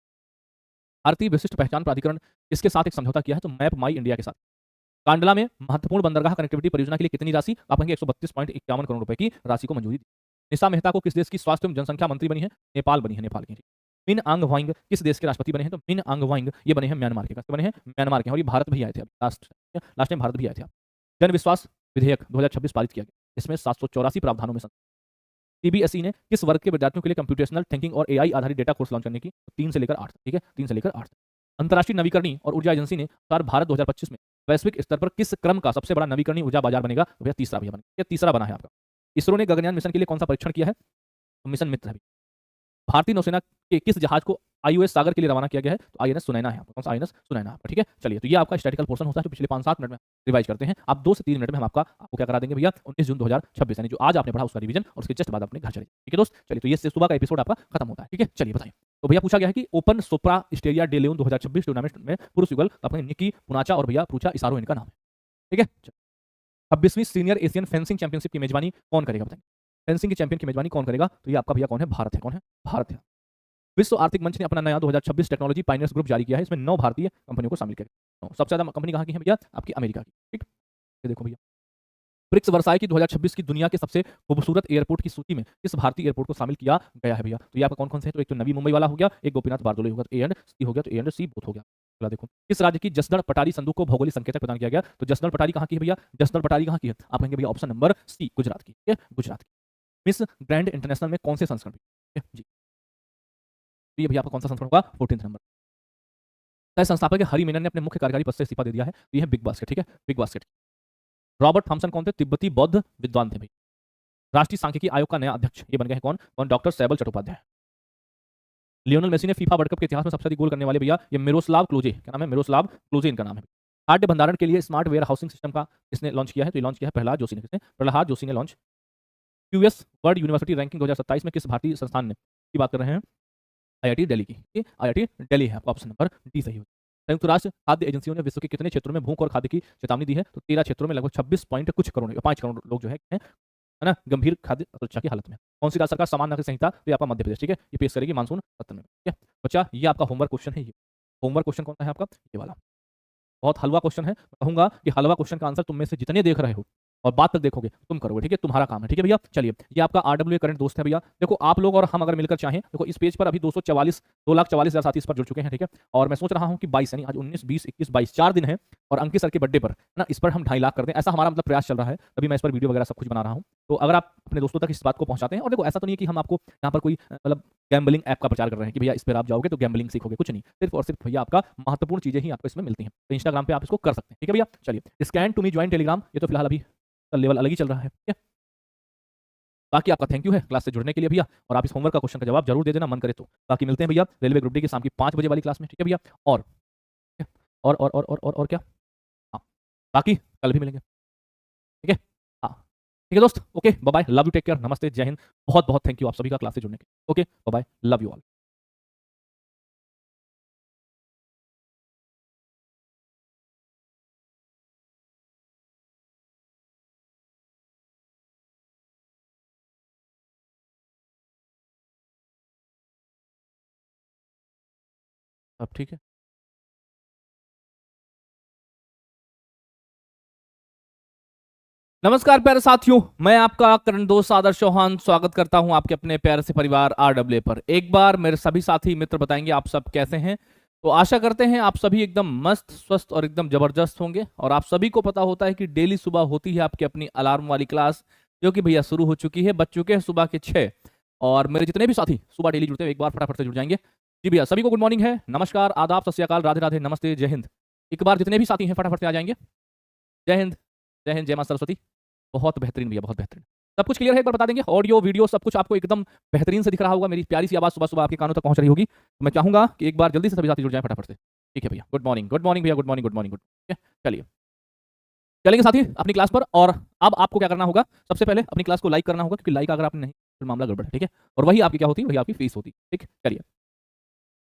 A: भारतीय विशिष्ट पहचान प्राधिकरण किसके साथ एक समझौता किया है? तो मैप माई इंडिया के साथ। कांडला में महत्वपूर्ण बंदरगाह कनेक्टिविटी परियोजना के लिए कितनी राशि? आप कहेंगे 132.51 करोड़ रुपए की राशि को मंजूरी दी। निशा मेहता को किस देश की स्वास्थ्य एवं जनसंख्या मंत्री बनी है? नेपाल बनी है, नेपाल की। मिन आंग वाइंग किस देश के राष्ट्रपति बने हैं? तो मिन आंग वाइंग ये बने हैं म्यांमार के। कैसे बने हैं? म्यांमार के। और ये भारत भी आए थे, लास्ट टाइम भारत भी आए थे। जन विश्वास विधेयक 2026 पारित किया गया। इसमें 784 प्रावधानों में सीबीएसई ने किस वर्ग के विद्यार्थियों के लिए कंप्यूटेशनल थिंकिंग और एआई आधारित डेटा कोर्स लॉन्च करने की? 3 से लेकर 8, ठीक है, 3 से लेकर 8। अंतर्राष्ट्रीय नवीकरणीय और ऊर्जा एजेंसी ने अनुसार भारत 2025 में वैश्विक स्तर पर किस क्रम का सबसे बड़ा नवीकरणीय ऊर्जा बाजार बनेगा? तो भैया तीसरा भैया बनेगा, तीसरा बना है आपका। इसरो ने गगनयान मिशन के लिए कौन सा परीक्षण किया है? तो मिशन मित्र है। भारतीय नौसेना के किस जहाज को आईओएस सागर के लिए रवाना किया गया है? तो आईएनएस सुनैना है आपका। कौन सा? आईएनएस सुनैना आपका, ठीक है। चलिए, तो ये आपका स्टैटिकल पोर्शन होता है जो पिछले 5-7 मिनट में रिवाइज करते हैं। आप 2 से 3 मिनट में हम आपको क्या करा देंगे भैया? 19 जून 2026 यानी जो आज आपने पढ़ा उसका रिवीजन और उसके जस्ट बाद अपने घर चले। ठीक है दोस्त, चलिए, तो ये सुबह का एपिसोड आपका खत्म होता है। ठीक है, चलिए बताइए। तो भैया पूछा गया है कि ओपन सोप्रा स्टेरिया डे लियोन 2026 टूर्नामेंट में पुरुष युगल अपने निकी पुनाचा और भैया पूछा इसारो इनका नाम है। ठीक है, 26वीं सीनियर एशियन फेंसिंग चैंपियनशिप की मेजबानी कौन करेगा? बताएंगे फेंसिंग के चैंपियन की मेजबानी कौन करेगा? तो ये आपका भैया कौन है? भारत है। कौन है? भारत है। विश्व आर्थिक मंच ने अपना नया 2026 टेक्नोलॉजी पाइनियर्स ग्रुप जारी किया है। इसमें 9 भारतीय कंपनियों को शामिल किया गया। सबसे ज्यादा कंपनी कहाँ की है भैया? आपकी अमेरिका की। ठीक, ये देखो भैया, ब्रिक्स वर्साई की 2026 की दुनिया के सबसे खूबसूरत एयरपोर्ट की सूची में किस भारतीय एयरपोर्ट को शामिल किया गया है भैया? तो ये आपका कौन कौन से है? तो एक तो नवी मुंबई वाला हो गया, एक गोपीनाथ बारदोली होगा, तो ए एंड सी हो गया, तो ए एंड सी बोथ हो गया। अगला देखो, किस राज्य की जसदड़ पटारी संदूक को भौगोलिक संकेतक प्रदान किया गया? तो जसदड़ पटारी कहाँ की है भैया? जसदड़ पटारी कहाँ की है? आप कहेंगे भैया ऑप्शन नंबर सी, गुजरात की। ठीक है, गुजरात की। मिस ग्रैंड इंटरनेशनल में कौन से संस्करण? जी, तो ये भैया आपका कौन सा संस्करण होगा? 14 नंबर। संस्थापक हरि मेनन ने अपने मुख्य कार्यकारी पद से इस्तीफा दे दिया है। तो ये है बिग बास्केट। ठीक है, बिग बास्केट। रॉबर्ट थॉमसन कौन थे? तिब्बती बौद्ध विद्वान थे भाई। राष्ट्रीय सांख्यिकी आयोग का नया अध्यक्ष ये बन गए हैं कौन? डॉक्टर सैबल चट्टोपाध्याय। लियोनेल मेसी ने फीफा वर्ल्ड कप के इतिहास में सबसे अधिक गोल करने वाले भैया ये मिरोस्लाव क्लोजे, क्या नाम है? मिरोस्लाव क्लोजे इनका नाम है। खाद्य भंडारण के लिए स्मार्ट वेयर हाउसिंग सिस्टम का किसने लॉन्च किया है? तो लॉन्च किया है प्रहलाद जोशी ने। किसने? प्रहलाद जोशी ने launch. QS world university ranking 2027 में किस भारतीय संस्थान ने की बात कर रहे हैं? आईआईटी दिल्ली की। आईआईटी दिल्ली है, आपका ऑप्शन नंबर डी सही हो। संयुक्त राष्ट्र खाद्य एजेंसियों ने विश्व के कितने क्षेत्रों में भूख और खाद्य की चेतावनी दी है? तो 13 क्षेत्रों में लगभग 26 पॉइंट कुछ करोड़ 5 करोड़ लोग जो है ना गंभीर खाद्य सुरक्षा की हालत में। कौन सी राज्य सरकार समान नागरिक संहिता? तो ये आपका मध्य प्रदेश। ठीक है, ये पेश करेगी मानसून सत्र में। ठीक है बच्चा, ये आपका होमवर्क क्वेश्चन है। ये होमवर्क क्वेश्चन कौन सा है आपका? ये वाला बहुत हलवा क्वेश्चन है। मैं कहूंगा कि हलवा क्वेश्चन का आंसर तुम में से जितने देख रहे हो और बात तक देखोगे तुम करोगे। ठीक है, तुम्हारा काम है। ठीक है भैया, चलिए, ये आपका आरडब्ल्यू करंट दोस्त है भैया। देखो आप लोग और हम अगर मिलकर चाहें, देखो इस पेज पर अभी 2,44,000 साथी इस पर जुड़ चुके हैं। ठीक है, और मैं सोच रहा हूं कि 22 यानी आज 19, 20, 21, 22 4 दिन है और अंकित सर के बर्थडे पर ना इस पर हम 2.5 लाख कर दें, ऐसा हमारा मतलब प्रयास चल रहा है। तभी मैं इस पर वीडियो वगैरह सब कुछ बना रहा हूं। तो अगर आप अपने दोस्तों तक इस बात को पहुंचाते हैं, और देखो ऐसा तो नहीं है कि हम आपको यहाँ पर कोई मतलब गैम्बलिंग ऐप का प्रचार कर रहे हैं कि भैया इस पर आप जाओगे तो गैम्बलिंग सीखोगे, कुछ नहीं। सिर्फ और सिर्फ भैया आपका महत्वपूर्ण चीजें ही आपको इसमें मिलती हैं। तो इंस्टाग्राम पे आप इसको कर सकते हैं। ठीक है भैया, चलिए, scan to me join Telegram, ये तो फिलहाल अभी लेवल अलग ही चल रहा है। ठीक है, बाकी आपका थैंक यू है क्लास से जुड़ने के लिए भैया, और आप इस होमवर्क का क्वेश्चन का जवाब जरूर दे देना मन करे तो। बाकी मिलते हैं भैया रेलवे ग्रुप डी की शाम की 5 बजे वाली क्लास में। ठीक है भैया, और क्या, हाँ, बाकी कल भी मिलेंगे। ठीक है, हाँ, ठीक है दोस्त, okay, bye bye, love you, take care, नमस्ते, जय हिंद। बहुत बहुत थैंक यू आप सभी का क्लास से जुड़ने के लिए। Okay, bye bye, love you all. अब ठीक है। नमस्कार प्यारे साथियों, मैं आपका करण दोस्त आदर्श चौहान स्वागत करता हूं आपके अपने प्यारे से परिवार आरडब्ल्यू पर। एक बार मेरे सभी साथी मित्र बताएंगे आप सब कैसे हैं। तो आशा करते हैं आप सभी एकदम मस्त स्वस्थ और एकदम जबरदस्त होंगे। और आप सभी को पता होता है कि डेली सुबह होती है आपकी अपनी अलार्म वाली क्लास, जो कि भैया शुरू हो चुकी है, बज चुके हैं सुबह के 6। और मेरे जितने भी साथी सुबह डेली जुड़ते हैं एक बार फटाफट से जुड़ जाएंगे। जी भैया, सभी को गुड मॉर्निंग है, नमस्कार, आदाब, सत श्री अकाल, राधे राधे, नमस्ते, जय हिंद। एक बार जितने भी साथी हैं फटाफट से आ जाएंगे। जय हिंद, जय हिंद, जय मां सरस्वती। बहुत बेहतरीन भैया, बहुत बेहतरीन। सब कुछ क्लियर है? एक बार बता देंगे, ऑडियो वीडियो सब कुछ आपको एकदम बेहतरीन से दिख रहा होगा, मेरी प्यारी सी आवाज सुबह सुबह आपके कानों तक पहुंच रही होगी। तो मैं चाहूंगा कि एक बार जल्दी से सभी साथी जुड़ जाएं फटाफट से। ठीक है भैया, गुड मॉर्निंग, गुड मॉर्निंग भैया, good morning, good morning, good. ठीक है, चलिए चलेंगे साथी अपनी क्लास पर। और अब आपको क्या करना होगा? सबसे पहले अपनी क्लास को लाइक करना होगा, क्योंकि लाइक अगर आपने नहीं फिर मामला गड़बड़ है। ठीक है, और वही आपकी क्या होती है? वही आपकी फीस होती है। ठीक, चलिए।